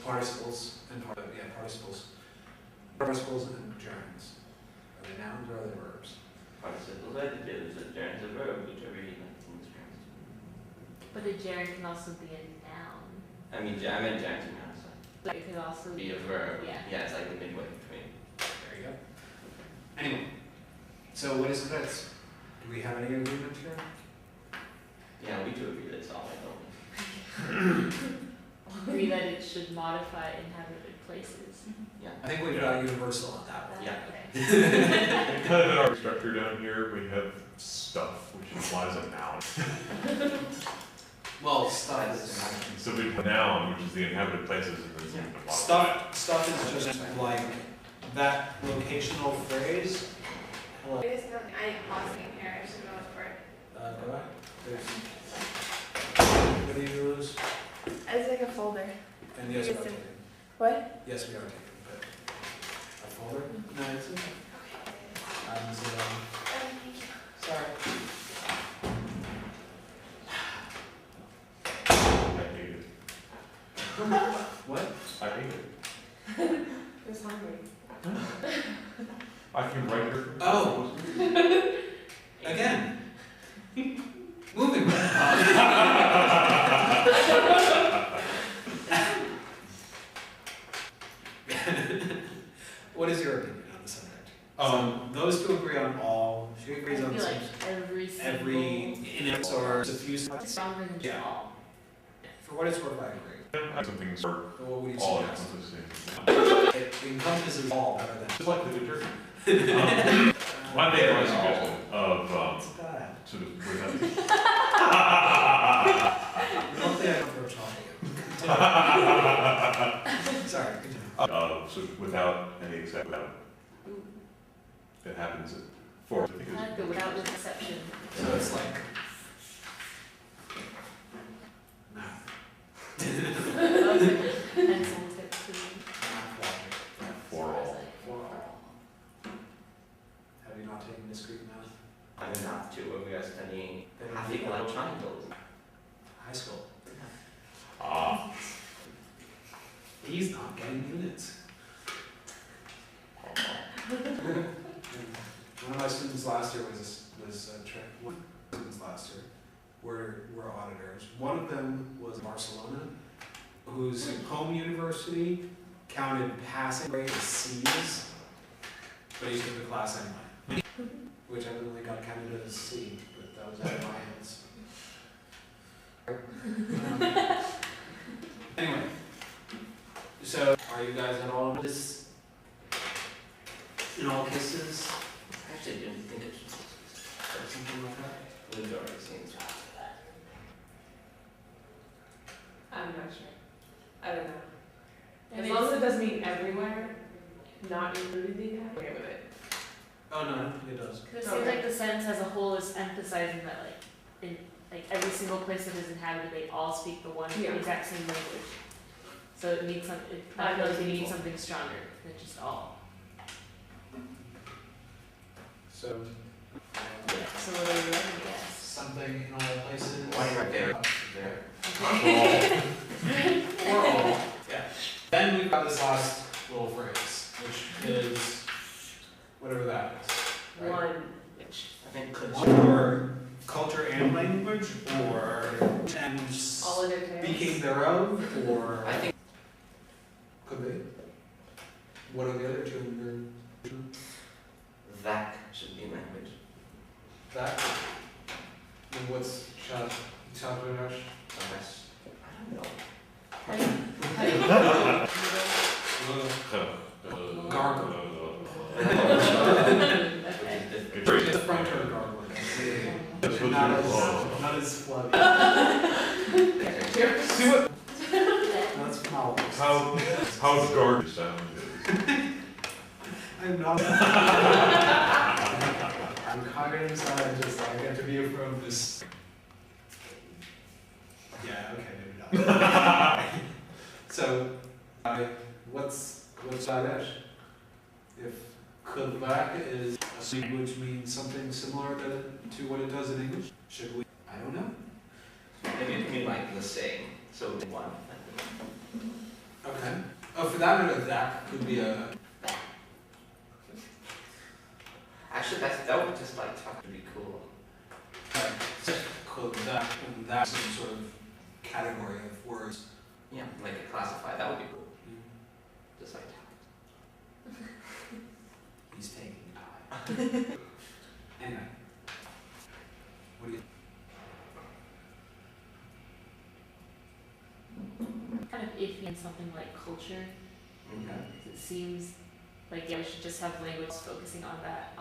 Participles and participles. Participles and gerunds. Are they nouns or are they verbs? Participles, adjectives, a gerund, a verb, which are really like things gerunds. But a gerund can also be a noun. I mean, I meant gerund to noun, so But it could also be a verb. Yeah. It's like the midway between. There you go. Anyway, so what is creds? Do we have any agreement here? Yeah, we do agree that it's all like only. agree that it should modify inhabited places. Yeah. I think we've got universal on that one. Yeah. Okay. And kind of in our structure down here, we have stuff, which implies a noun. Well, stuff is So we have a noun, which is the inhabited places, and then something to modify. Stuff is just like that locational phrase. Hello. I just don't, I'm pausing here, I should know what word. Go ahead. What do you lose? It's like a folder. And yes, we are Yes, taking. What? Yes, we are taking. But a folder? No, it's okay. Thank you. Sorry. I hate it. What? I hate it. It's hungry. I can write here. Oh. Again. Moving right on. Those two agree on all. She I agrees feel on like every single. every index or diffuse. It's stronger than just Yeah. all. For what it's worth, I agree. Something for So what would you all suggest? encompassing. It encompasses all better than. Just like the Witcher. My name was suggestion of, It's bad. sort of, without. Luckily, I don't approach all. Sorry, continue. So without any except without, it happens at four, I think I like the without with exception. So it's like. Math. Pencil tip to. Math logic. For all. For all. Have you not taken discrete math? I didn't have to when we were studying Then half equal triangles. High school. Ah. He's not getting units. One of my students last year was one of my students last year were auditors. One of them was Barcelona, whose home university counted passing grade as C's, but he took the class anyway, which evidently got counted as C, but that was out of my hands. Anyway, so are you guys at all in this? In all cases, I actually didn't think it should or something like that? we've already seen this. I'm not sure. I don't know. And As long as it doesn't mean everywhere, not included in that, I'm okay with it. Oh, no, I don't think it does. It seems like the sentence as a whole is emphasizing that in every single place that is inhabited, they all speak the one Yeah. exact same language. So it needs I feel like we need something stronger than just all. So, Yeah, so what are you reckon, guess? something in all places. One right there. There. Or all. Yeah. Then we've got this last little phrase, which is whatever that is. Right? One. I think could Or culture and language, or and All it entails. speaking thereof, or I think could be. What are the other two in your that should be language. that? And what's Chadwick? Unless, I don't know. Gargle. Okay. It's the front turn gargle. That's what Not you're as, wrong. not as flubby. Cheers. See what? That's problems. How garbage sound is. I'm not. I'm cognitive scientist. I get to be from this. Yeah. Okay. Maybe not. So, what's Daesh? If Quebec is a language means something similar to what it does in English, should we? I don't know. Maybe it mean like the same. So one. Okay. Oh, for that matter, that could be a. Actually, that would just like talk to be cool. Could that some sort of category of words. Yeah, like a classify. That would be cool. Just like He's taking time. Anyway. What do you? Kind of iffy in something like culture. It seems like we should just have language focusing on that,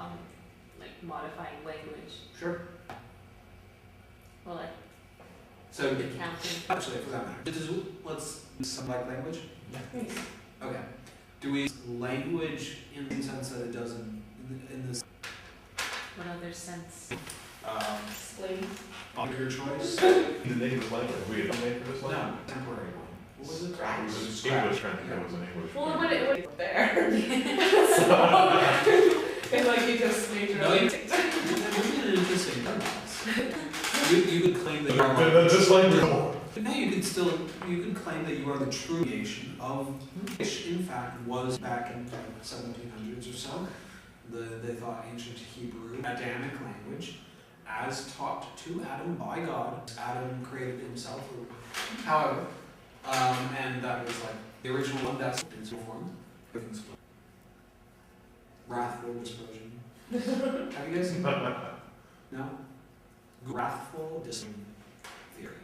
like modifying language. Sure. Or like So, the counting. actually, for that matter, let's use some like language. Okay. Do we use language in the sense that it does in this What other sense? Explain. of your choice? The native language, we had a name for this No, language? temporary one. What was it? It was English, I think it was an English. Well, it would there. And like you just made your No, own. you- That would be an interesting premise. You could claim that you are. This language. No, you could claim that you are the true creation of, which in fact was back in the 1700s or so. They thought ancient Hebrew, Adamic language, as taught to Adam by God. Adam created himself, however, and that was like the original one that's in form. Everything's Wrathful dispersion. Have you guys? No? Wrathful dispersion theory.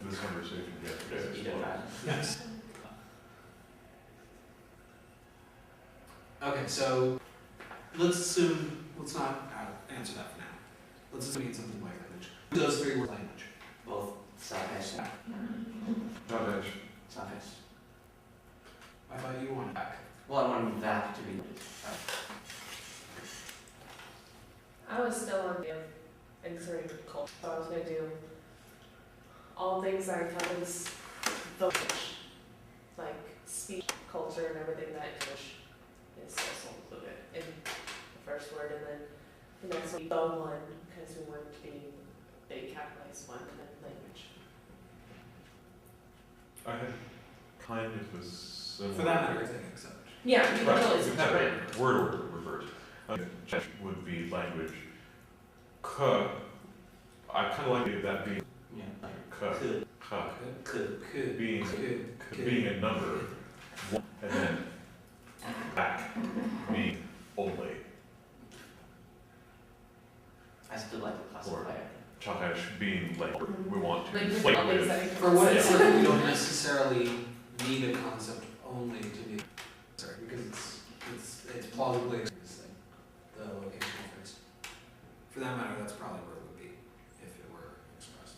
This conversation yesterday. You don't have. Yes. Okay, so let's not answer that for now. Let's assume it's something like language. Who does 3-word language? Both Southeast. Southeast. I thought you wanted back. Well, I wanted that to be. I was still on the inserting culture, so I was gonna do all things that encompass the language, like speech, culture, and everything that English is also included in the first word, and then the next one, the one, because we want to be big capitalized one, and then language. I had kind of a similar. For that matter, I think except. Yeah, you can Right, totally except separate. word order reversed. Check would be language. I kind of like that being Yeah. K. Could. Being a number, and then back being only. I still like the classifier. Chakash being like we want to Like, inflate all things with. that For what it's encompass- worth, we don't necessarily need a concept only to be because it's plausibly expressing the locational phrase. For that matter, that's probably where it would be if it were expressed,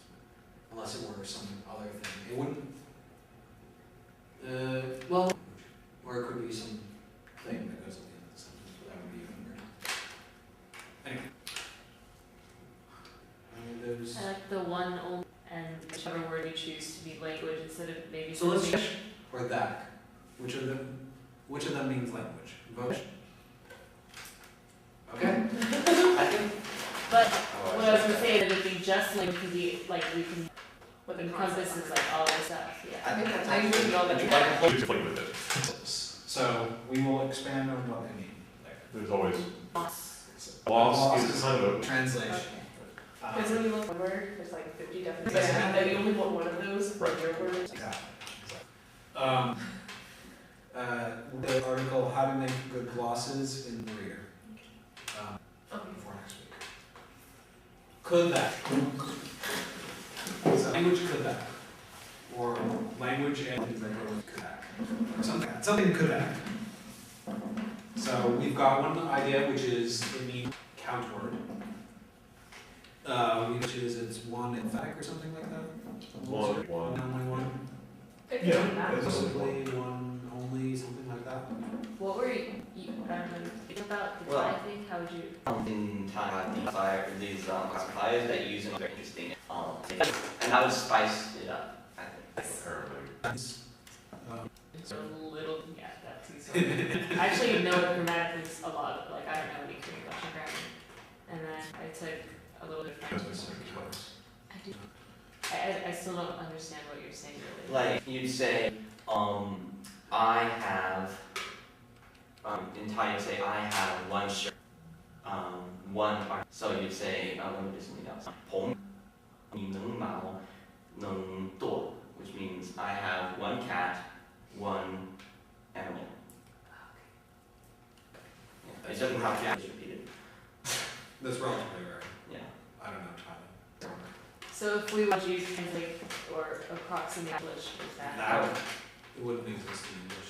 unless it were some other thing. It wouldn't. Well, or it could be some thing that goes at the end of the sentence, but that would be even weird. Anyway. There's. I like the one only and whichever word you choose to be language instead of maybe. So let's something- check or that. Which of them means language? Vote. Okay. I think. But what I was gonna say is that if we just like could be like we can With the encompass concept. is like all this stuff, yeah. I think that's Language actually and all the I track. think Just play with it. So we will expand on what they mean later. There's always Loss. loss is kind of a Translation. Okay. Because when you look at one word, there's like 50 definitions. Yeah. And then you only want one of those for Right. your word. Exactly. The article "How to Make Good Glosses" in the Reader. For next week. Could that? So language could that, or language and things that go with could that, or something. Something could that. So we've got one idea, which is it means count word. Which is it's one emphatic or something like that. one. Only one. It Yeah, could be that. it's- Possibly one only, something like that. What were you I don't know, think about the Well- Thai thing, how would you? in time these classifiers that you use in very interesting and I would spice it up, I think. apparently. So a little, yeah, that's easy. I actually know grammatically a lot, like I don't know any Korean grammar. And then I took a little bit of French. I do. I still don't understand what you're saying really. Like you'd say, I have in Thai you'd say I have one shirt, one car. So you'd say, let me do something else. ผมมีหนึ่งหมาหนึ่งตัว which means I have one cat, one animal. Yeah, it doesn't have to be repeated. That's relatively rare. Yeah. I don't know Thailand. So if we would use translate or approximate English, is that? It wouldn't exist in English.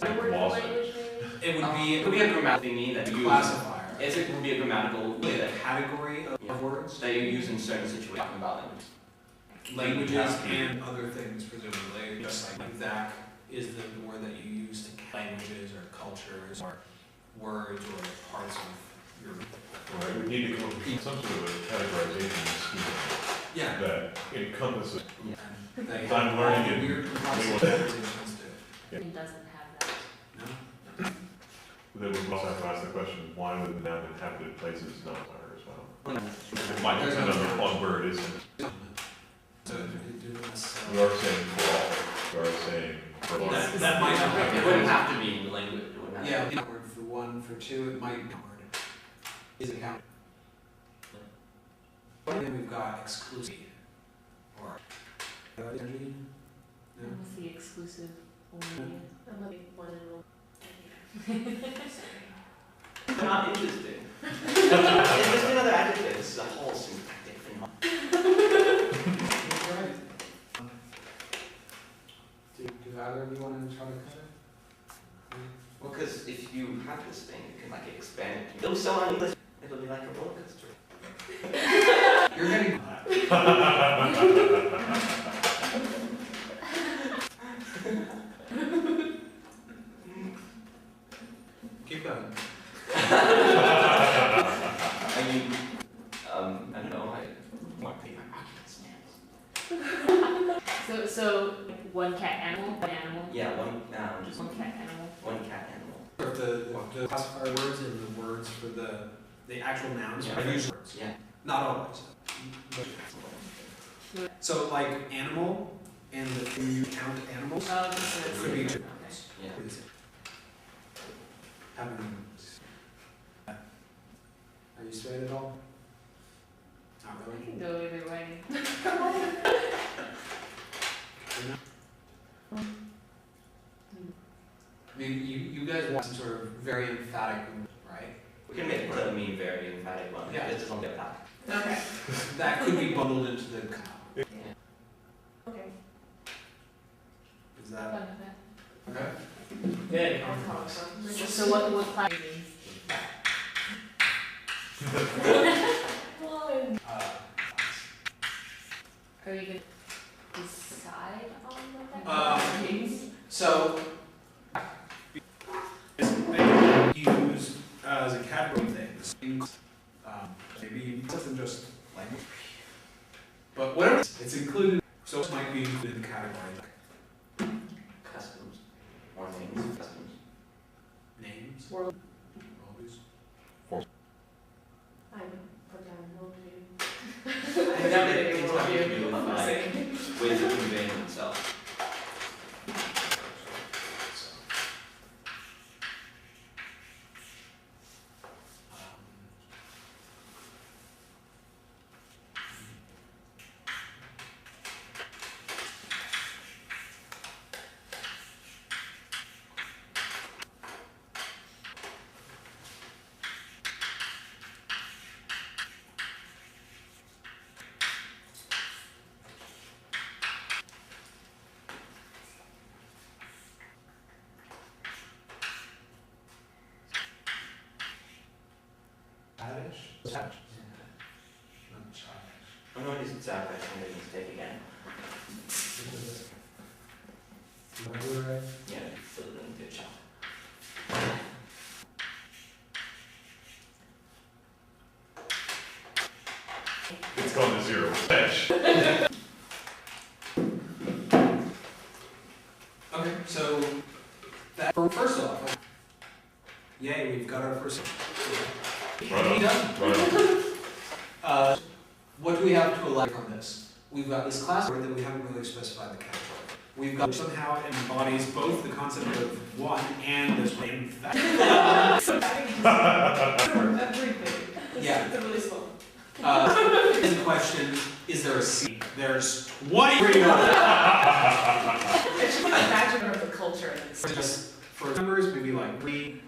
A word Lost it. language maybe? It would be It could be a grammatical thingy that you use. classifier. It would be a grammatical way A that, category of words, that you use in certain situations. Talking about language. languages, and other things presumably. Just like that is the word that you use to languages or cultures or words or parts of your. Right, we need to come up with some sort of a categorization scheme Yeah. that encompasses. And they I'm have learning all it. the weird complex We want- connotations to it. It doesn't have that. No? Then we also have to ask the question, why would the noun inhabited places not are as well? It might There's depend on no- the on word, isn't it? So we do this. We are saying for all, we are saying for all. That might not be. It wouldn't have to be in the language. It wouldn't have Yeah, to. word for one, for two, it might be word. Is it count? Then we've got exclusive. Or. Energy? No? What's the exclusive only? I'm like one and one. not interested. It's just another adjective. This is a whole syntactic phenomenon. Right. Do either of you want to try to cut it? Well, because if you have this thing, you can like expand it. It'll sell on English. It'll be like a roller coaster. You're getting keep going. I mean, I don't know. I want to pay my arguments, man. So one cat animal, one animal, Yeah, just one cat animal. one cat animal. The classifier words and the words for the actual nouns Yeah. are usually words. Yeah. Not always. So like animal and when you count animals, Oh, this is. Could be two. Okay. Yeah. Are you straight at all? Not I really. can go either way. I mean, you guys want some sort of very emphatic, right? We can make the mean very emphatic one. Yeah. This is only a pack. Okay. That could be bundled into the cow. Yeah. Okay. Is that Fun with okay? that. Yeah. So what class means? Are you gonna decide on what that means? So, it's used as a category thing. Maybe more than just language. But whatever, it's included, so it might be included in the category. Customs. Or names. Customs. Names. World. Always. I would put down worldview. I know that it's not to do with like ways of conveying themselves. Childish? Not childish. I'm going to use Zap. I made a mistake again. Right? Yeah, fill it into a chop. It's gone to zero. Fetch. Okay, so that first off, yay, we've got our first. Right on. Done. Right on. What do we have to elaborate on this? We've got this class word that we haven't really specified the category. We've got somehow it embodies both the concept of one and this in fact. Everything. Yeah. It's really slow. In question, is there a C? There's 23 of them. It should be like magic of the culture. Just for numbers, maybe like 3.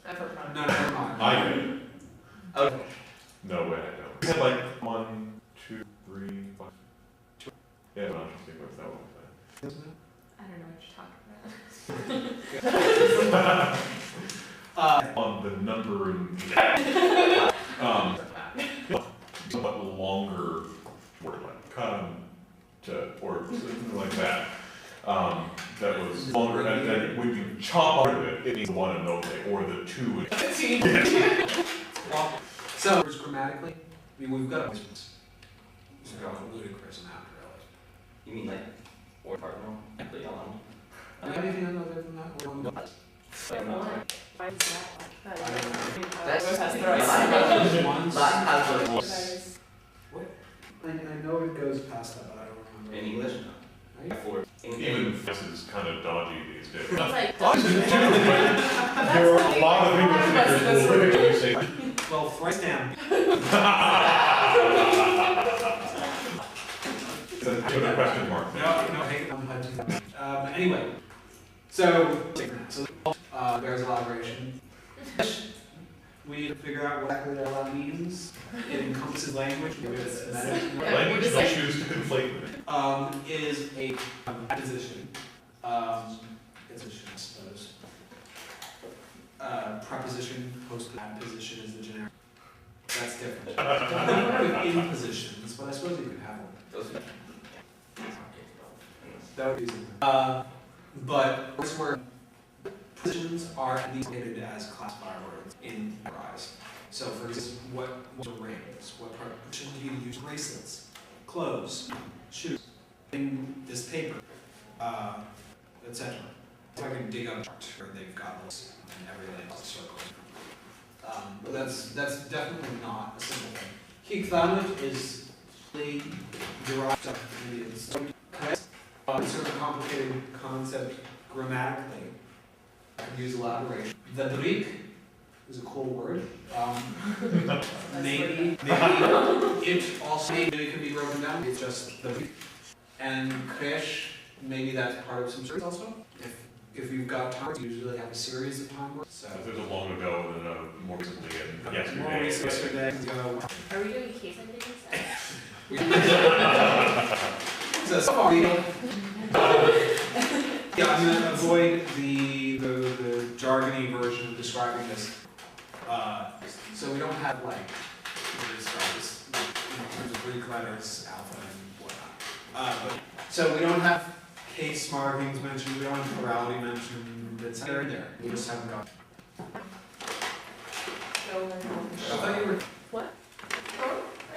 I've heard about No, never mind. I do. Okay. No way, I don't. We had like 1, 2, 3, 5. Yeah, no, I think what's that one. I don't know what you're talking about. On the number and somewhat longer word like or something like that. That was longer, and then when you chop out of it, it means the one and no or the two. Well, so grammatically, I mean, we've got a This is going ludicrous amount, really. You mean like or cardinal? Actually, Do you have anything other than that? Or no. Why is that? That's Ones? Latin has those I know it goes past that, but I don't remember. in English. Right? For Even this is kind of dodgy these days. It's like, There are a lot of English speakers who literally say, Well, thrice down. put a question mark. No, hey, anyway, so there's elaboration. We need to figure out what exactly that means. It encompasses language. Language that I choose to conflate with. Is a adposition. Adposition, I suppose. Preposition post adposition is the generic. That's different. I don't have impositions, but I suppose you could have one. Those are. That would be easy. But words where prepositions are at least stated as classifier words in rise. So for example, what are rings? What preposition do you use? Bracelets, clothes, shoes, in this paper, etc. So I can dig up a chart where they've got lists and every label circle. But that's definitely not a simple thing. Kikvamet is the derived stuff. It's sort of a complicated concept grammatically. I could use elaboration. The Greek is a cool word. Maybe it also maybe can be broken down. It's just the Greek. And Kresh, maybe that's part of some series also. If you've got time, you usually have a series of time words. So There's a long ago and a more recently and yesterday. more yesterday ago. Are we doing case endings? So far, we don't. Yeah, I'm going to avoid the jargony version of describing this. So we don't have like, what do you describe this in terms of Greek letters, alpha and whatnot. But, so we don't have case markings mentioned, we don't have plurality mentioned, it's there. We just haven't got. I thought you were. What? Oh, I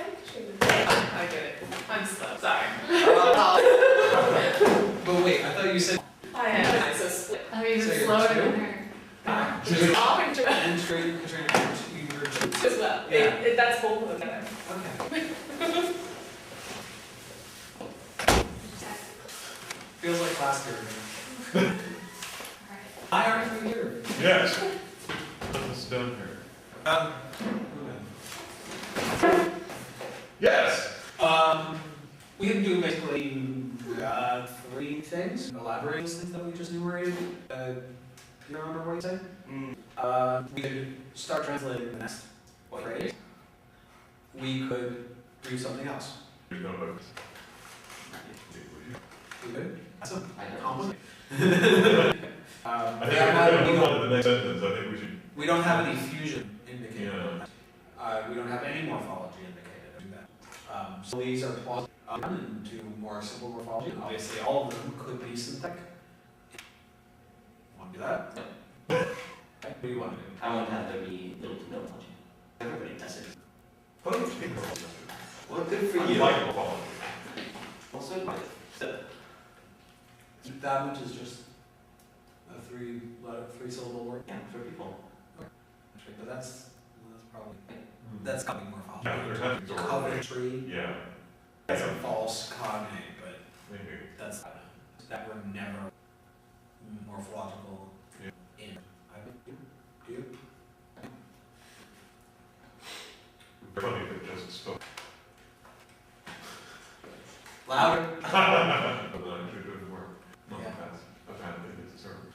get it. I'm slow, sorry. But wait, I thought you said. I am, I'm so split. I'm even So you're slower two? than her. And Katrina, you were two. As well, Yeah. that's both of them together. Okay. Feels like last year. Alright. Hi, aren't you here? Yes. What's done here? Yes. We can do basically three things. Elaborate those things that we just enumerated. You remember what you said? We could start translating the next phrase. We could do something else. There's no votes. We could. That's a I don't compliment. I think I move on to the next sentence. I think we should. We don't have any fusion indicated. Yeah. We don't have any morphology indicated. Do that. So these are plausible into more simple morphology. Obviously, all of them could be synthetic. Want to do that? What do you want to do? I want to have there be little to no logic. Everybody does it. Both. Well, good for I you. like morphology. Also, so, That which is just a three-syllable word. yeah, for people. But that's coming morphology. Yeah, there's nothing sort of. Coventry. Yeah. That's a false cognate, but Maybe. that's that were never morphological Yeah. in. Do you? Funny if it just spoke. Louder. But then actually it doesn't work. Not Yeah. that's a bad thing necessarily.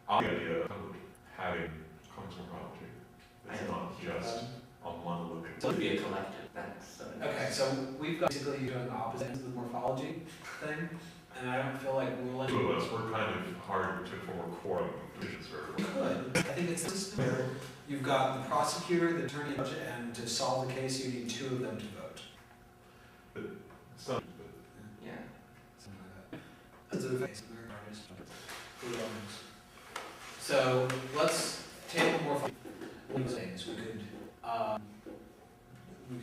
I like the idea of having common morphology. It's not just on one look. So it would be a collective, that's. Okay, so we've got basically doing opposite ends of the morphology thing, and I don't feel like ruling. Two of us, we're kind of hard to form quorum positions We could. I think it's just where you've got the prosecutor, the attorney, and the judge, and to solve the case, you need two of them to vote. Some, Yeah. Something like that. That's a face. Who knows? So let's table morphology. One of the things we could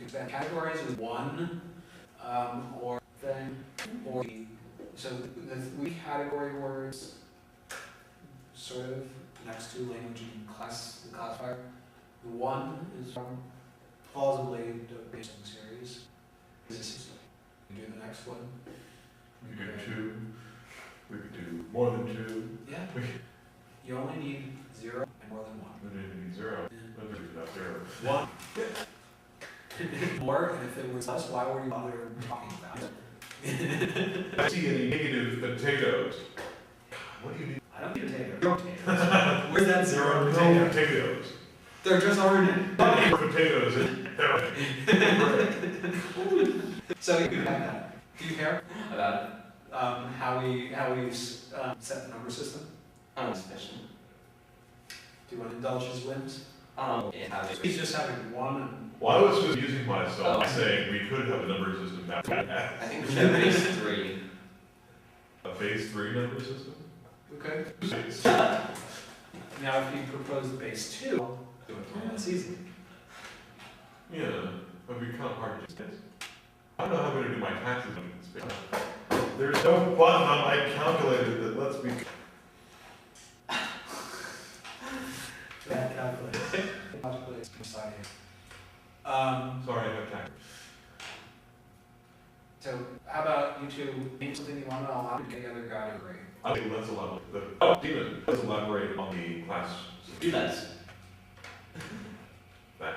spend categories with one or thing, or so the three category words, sort of next to language and the classifier. The one is from plausibly the basing series. We do the next one. we could do two, we could do more than two, Yeah. You only need 0 and more than 1. we didn't need zero. Let's do that zero. 1. More, and if it was less, why were you bother talking about it? I see any negative potatoes. What do you need? I don't need potatoes. potatoes. Where's that zero No potato? potatoes. They're just already in. Potatoes in there. So you have that. Do you care About how we set the number system? especially. Do you want to indulge his whims? It has He's just having one. Well, I was just using myself, saying we could have a number system now. I think we should have base 3. A phase 3 number system? Okay. Now, if you propose the base 2, do it that's easy. Yeah, it'd be kind of hard to guess. I don't know how I'm going to do my taxes on this space. There's no button on my calculator that lets me. Bad calculator. Sorry, Sorry, I have tax. so how about you two name something you want to allow together, God agree. I think let's elaborate. Demon, let's elaborate on the class. Do that. Back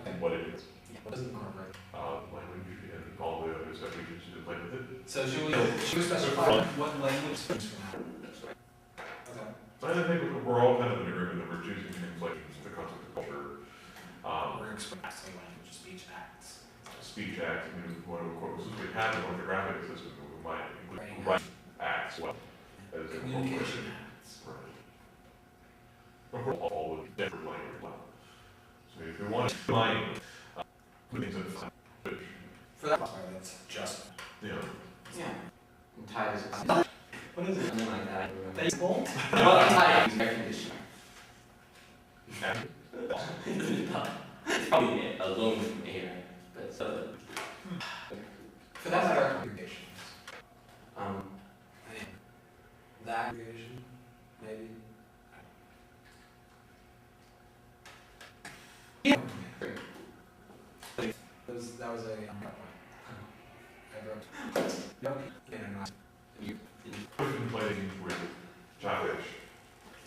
Okay. and what it is. What does it incorporate? Language and all the other stuff we just play with it. So should we specify what language comes from that? Okay. I think we're all kind of in agreement that we're choosing things like the concept of culture, We're expressing language, speech acts. speech acts, I mean, what of course, since we have an orthographic system, we might include writing acts well as a Communication acts. Right. Of course, all of different language well. So if we want to combine things in language, For that part, that's just. you know, Yeah. And tide is What is it? something like that. Baseball? Well, tide is air conditioner. and It's probably alone from air, but so. For that matter, congregations. Um, That congregation, maybe. Yeah. That was a. I wrote. Yep. contemplating with childish.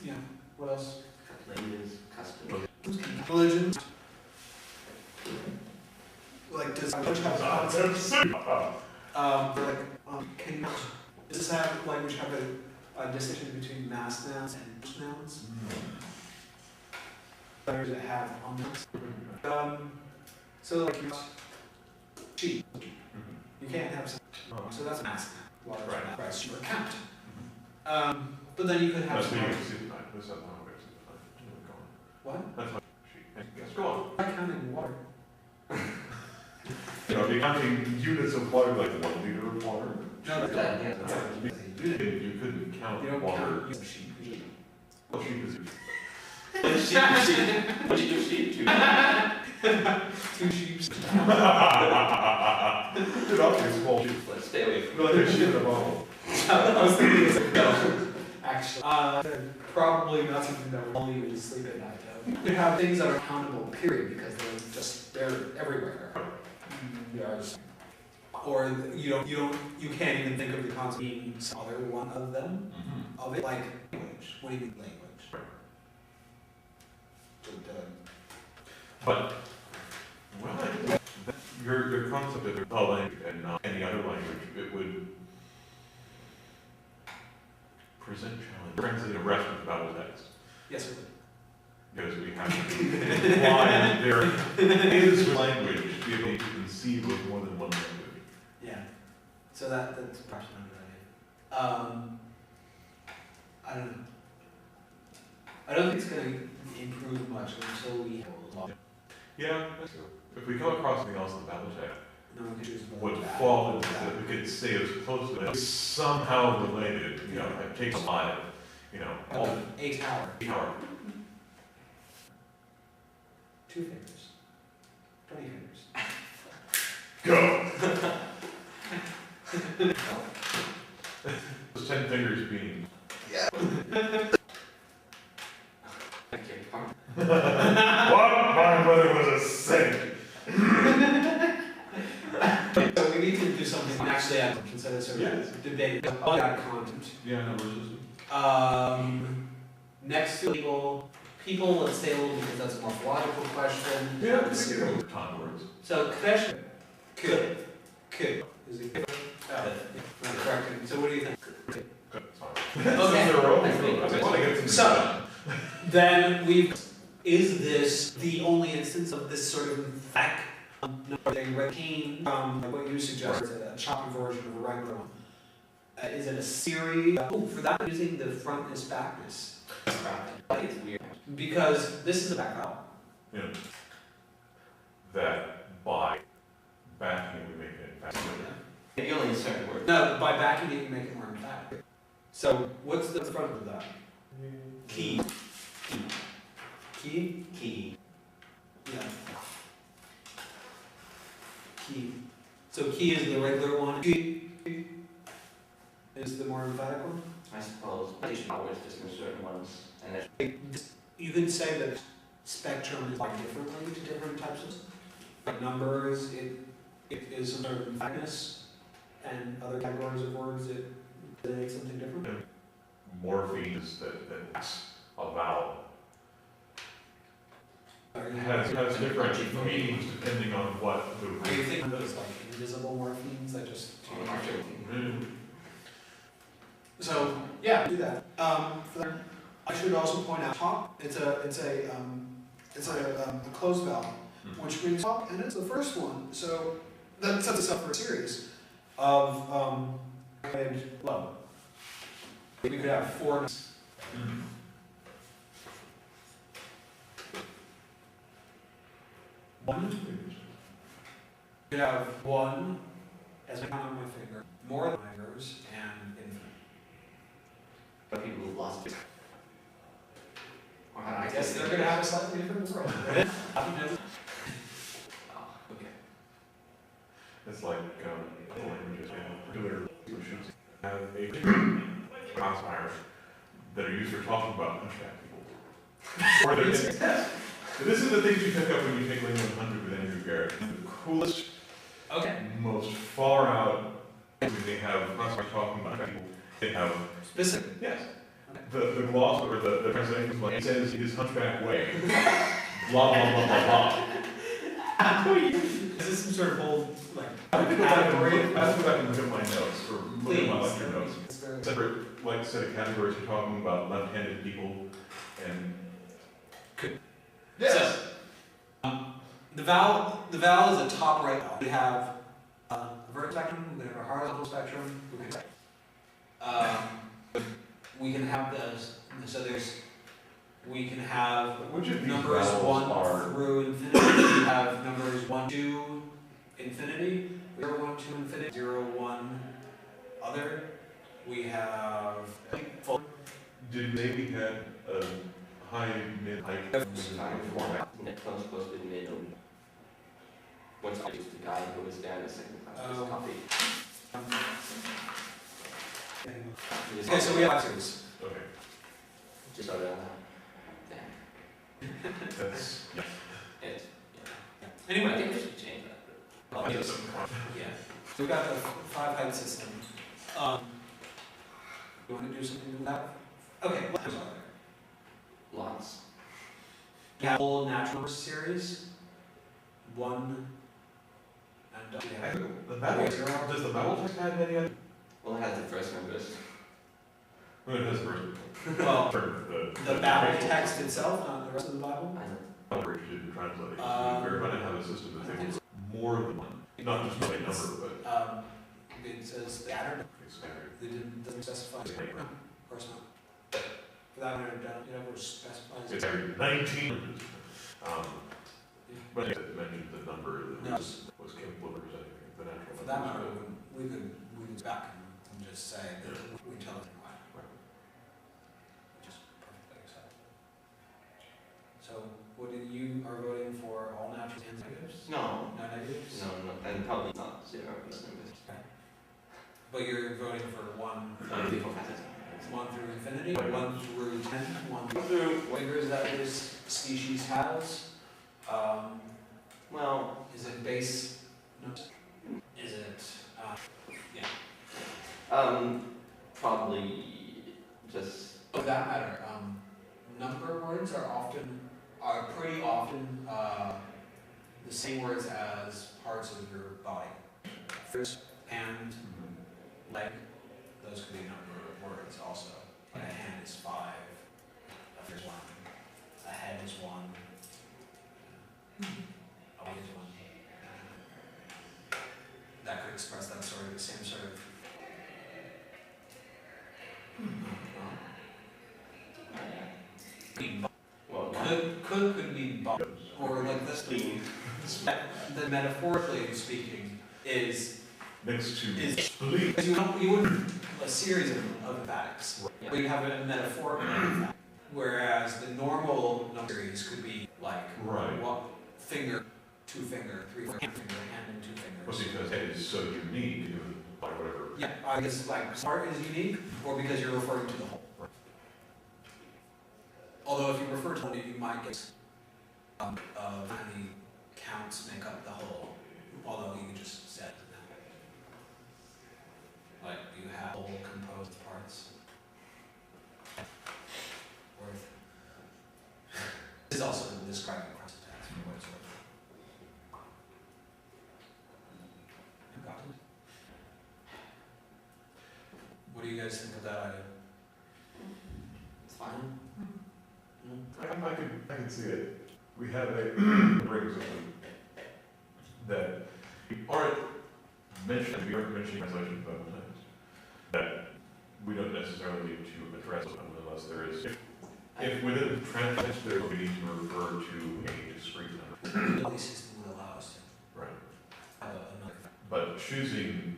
Yeah. What else? Languages, customs. Religions. Like, does language have concepts? Can does this language have a distinction between mass nouns and first nouns? Or does it have nouns? So like sheep, you can't have some, so that's a mass noun. Large Right. noun, right? Sheep or count. But then you could have That's some. what you see tonight. This is not what it's going. What? That's what she. Yes, go on. I'm counting water. You know, if you're counting units of water, like 1 liter of water, No, That, yeah. you couldn't count You don't water. count use of sheep. Well, sheep is. What did you do sheep to? 2 sheep. It's obviously small sheep. Let's stay away from Like a sheep in a bottle. I was thinking it's no. Actually, probably not something that will only you to sleep at night. You could have things that are countable, period, because they're everywhere. There's, or you can't even think of the concept being some other one of them. Of it, like language. What do you mean language? But, well, your concept of a language and not any other language, it would present challenge. Translate the rest of the Babel text. Yes, sir. Because we have to imply that there is language to be able to conceive of more than one language. Yeah. So that's perhaps not a good idea. I don't know. I don't think it's going to improve much until we have a law. Yeah, that's true. If we come across something else in the Babel text, No one can choose would fall into that, we could say it's close to it, somehow related, you know, it takes a lot of, you know, all A tower. the power. 2 fingers. 20 fingers. Go! Those 10 fingers being. What? My brother was a saint. So we need to do something actually at instead of sort of Yes. debate about content. Yeah, no, we're just. Next to people, let's say a little because that's a morphological question. Yeah, we can go with ton words. So question, could, is it? Oh, not correct. So what do you think? Good, sorry. Okay. They're all- Okay. I wanna get some So- done. Then is this the only instance of this sort of fact number thing where it came from like what you suggested, a choppy version of a regular one? Is it a series? For that I'm using the frontness backness. Like it's weird. Because this is a back vowel. You know, that by backing it, we make it faster. Maybe only in certain words. No, by backing it you make it more emphatic. So what's the front of that? Key. Key? Key. Yeah. Key. So key is the regular one. Key is the more emphatic one. I suppose. But should always just in certain ones. And then You could say that spectrum is applied differently to different types of like numbers. It is some sort of emphaticness, and other categories of words it denote something different. Morphemes that lacks a vowel. Are It you has different meanings depending on what the. Are you thinking of those like invisible morphemes that just? So yeah, do that. For that, I should also point out top. It's a closed vowel, which means top, and it's the first one. So that sets us up for a series of low. We could have 4. One. We could have 1 as I count on my finger, more than fingers, and infinite. but people who've lost it. Or I guess they're going to have a slightly different world. Oh, okay. It's like languages solutions have a classifiers that are used for talking about hunchback people. Or this is the things you pick up when you take Lane 100 with Andrew Garrett. The coolest, most far out when they have classifiers talking about hunchback people. They have Specific. yes. The gloss or the translation is like, it says his hunchback way. Blah blah blah blah blah. Is this some sort of old like I think category? I can look at my notes or look at my Please. lecture notes. It's very- Separate, like, set of categories for talking about left-handed people and. Yes. The vowel is a top right vowel. We have a vertical spectrum, we have a horizontal spectrum. We can have those. So we can have Which of these numbers vowels 1 are? through infinity. We have numbers 1 to infinity. 0, 1 to infinity. 0, 1 other. We have full. Did we say we had a high, mid, height? format? Close to the middle. What's obvious, the guy who was there in the second class was Oh. copied. Okay, so we have series. Okay, Just sort of, that's, yeah. it. I Anyway, think we should change that. yeah. So we've got the 5 height system. You want to do something with that? Okay, what else are there? Lots. We have a whole natural number series. 1 and The vowel, does the vowel text have any other? Well, it has the first numbers. Well, it has first. Well, The the Babel text itself, not the rest of the Bible. I know. We're interested in translating, so we're going to have a system that thinks more than one, not just one number, but. It says scattered. It's scattered. It doesn't specify. It's scattered. Of course not. For that matter, it never specifies. It's scattered 19. But it mentioned the number that No. was capable of representing the natural. For that matter, numbers. we could back and just say that we tell it why. Which is perfectly acceptable. So, what did you are voting for all natural and negatives? No. No negatives? No, and probably not 0 plus numbers. But you're voting for 1 People have it. through infinity, 1 through 10, 1 through fingers that this species has. Well, Is it base? No. Is it? probably just. For that matter, number words are pretty often the same words as parts of your body. Fist, hand, leg, those could be number words also. A hand is 5, a foot is 1, a head is 1, a weight is 1. That could express that sort of, same sort of. Well, Could mean both, or like this mean, the metaphorically speaking is Next to is spleen. you wouldn't a series of emphatic, Yeah. but you have a metaphorical emphatic, whereas the normal number series could be like Right. one finger, 2 finger, 3 finger, hand and 2 Well, fingers. because it is so unique, it would, like whatever. Yeah, I guess like part is unique, or because you're referring to the whole. Although if you refer to the whole, you might get of how many counts make up the whole, although you could just set it that way. Like you have whole composed parts. Worth. This is also describing process tax for what it's worth. You got it? What do you guys think of that idea? it's fine. I can see it. We have a brings something that we aren't mentioning translation Bible times. That we don't necessarily need to address them unless there is. If within the translation there we need to refer to a discrete number. The system would allow us to Right. have another. But choosing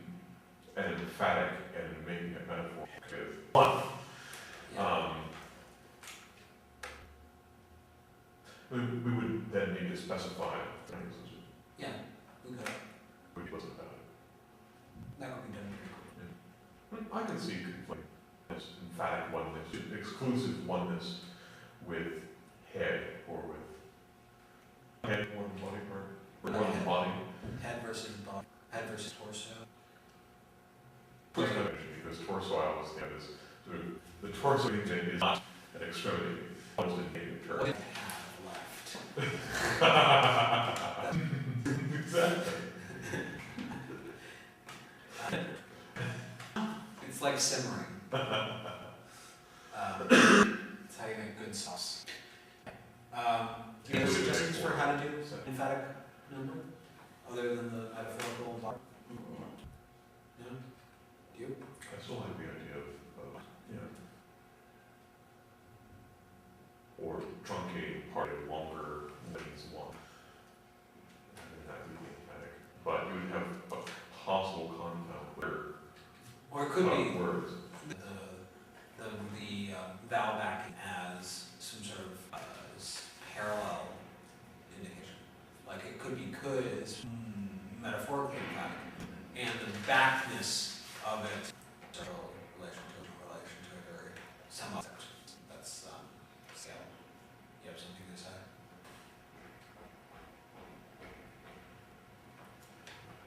an emphatic and making a metaphor with one. We would then need to specify things. Yeah, we could. Which wasn't about That could be done pretty quickly. it. I can see conflict, this emphatic oneness, exclusive oneness with head or with head, one body part, or No, one head. body. Head versus body, head versus torso. First definition, because torso I always think of as sort of the torso thing is not an extremity, almost a negative What term. do you have left? Exactly. It's like simmering. It's how you make good sauce. Do you have suggestions for how to do emphatic number, other than the metaphorical part? No? Do you? I still like the idea of or truncating part of longer than it's long. And that would be emphatic. But you would have a possible compound where Or it could be words. the vowel backing as some sort of parallel indication. Like it could be could is metaphorically emphatic, and the backness of it, so relation to it, or some other. That's scale. You have something to say?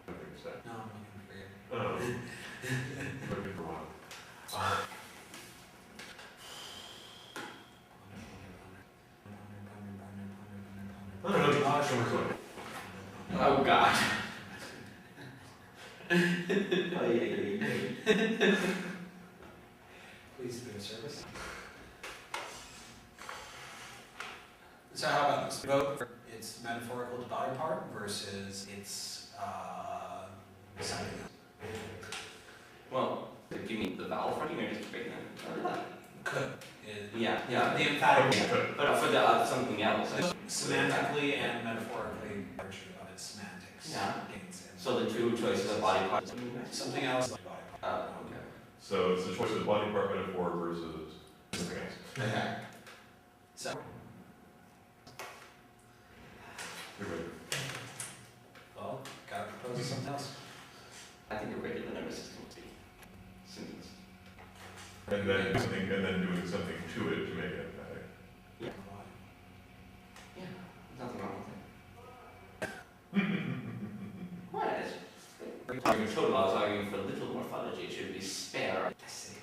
I think so. No, I'm looking for you. Looking for one. Oh God. Oh yeah. Please do a service. So how about this? Vote for its metaphorical to body part versus its something else. Well, give me the vowel front, you're just breaking that. Could. Yeah. The emphatic. But for the something else. Semantically and metaphorically, virtue of its semantics. Yeah. Gains in. So the two choices of body parts. Something else like body part. Okay. So it's the choice of the body part metaphor versus something else. Okay. So, You're right. well, gotta propose something else. I think a regular number system would be sentence. And then doing something to it to make it emphatic. Yeah, nothing wrong with it. What? Arguing total, I was arguing for little morphology, it should be spare. I see.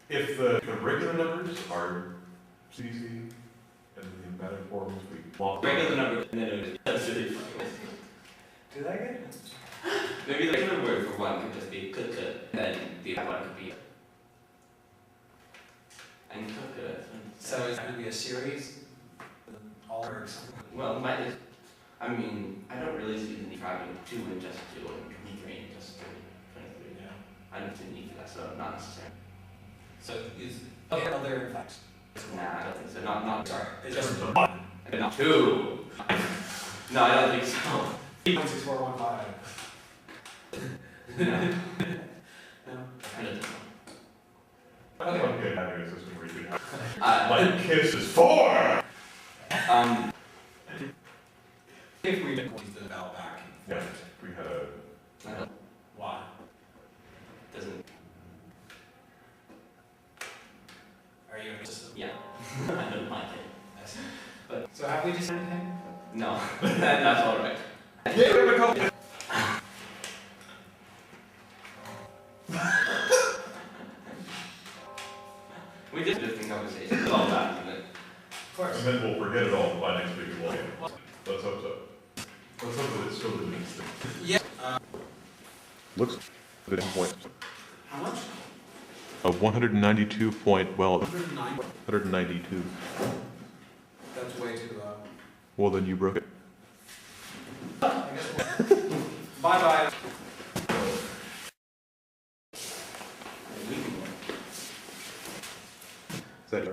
If the regular numbers are CC and the emphatic forms we want. Regular number, and then it was, that's really funny. Do that again? Maybe the regular word for one could just be could, and then the other one could be and took it. So it's gonna be a series? All or something? Well, I mean, I don't really see the need for having 2 and just 2 and 23 and just 23. Yeah. I don't see the need for that, so not necessary. So is, okay, other effects? Nah, I don't think so. Not Sorry, it's Just just. one. not 2. No, I don't think so. 8.6415. No. No. I don't think so. I don't get having a system where you could have, Uh, like, Kiss is 4! If we didn't use the Babel back and Yeah, forth. we had a, I don't, Why? doesn't, Are you a system? yeah. I don't like it. I see. So have we just anything? No, that's alright. Yeah, we have a couple. We did different conversations. It's all bad, isn't it? Of course. and then we'll forget it all by next week and we'll get it. Let's hope so. Let's hope that it's still the next thing. Yeah. Looks good point. How much? A 192 point, well, 109. 192. That's way too low. Well, then you broke it. I guess we'll. Bye bye.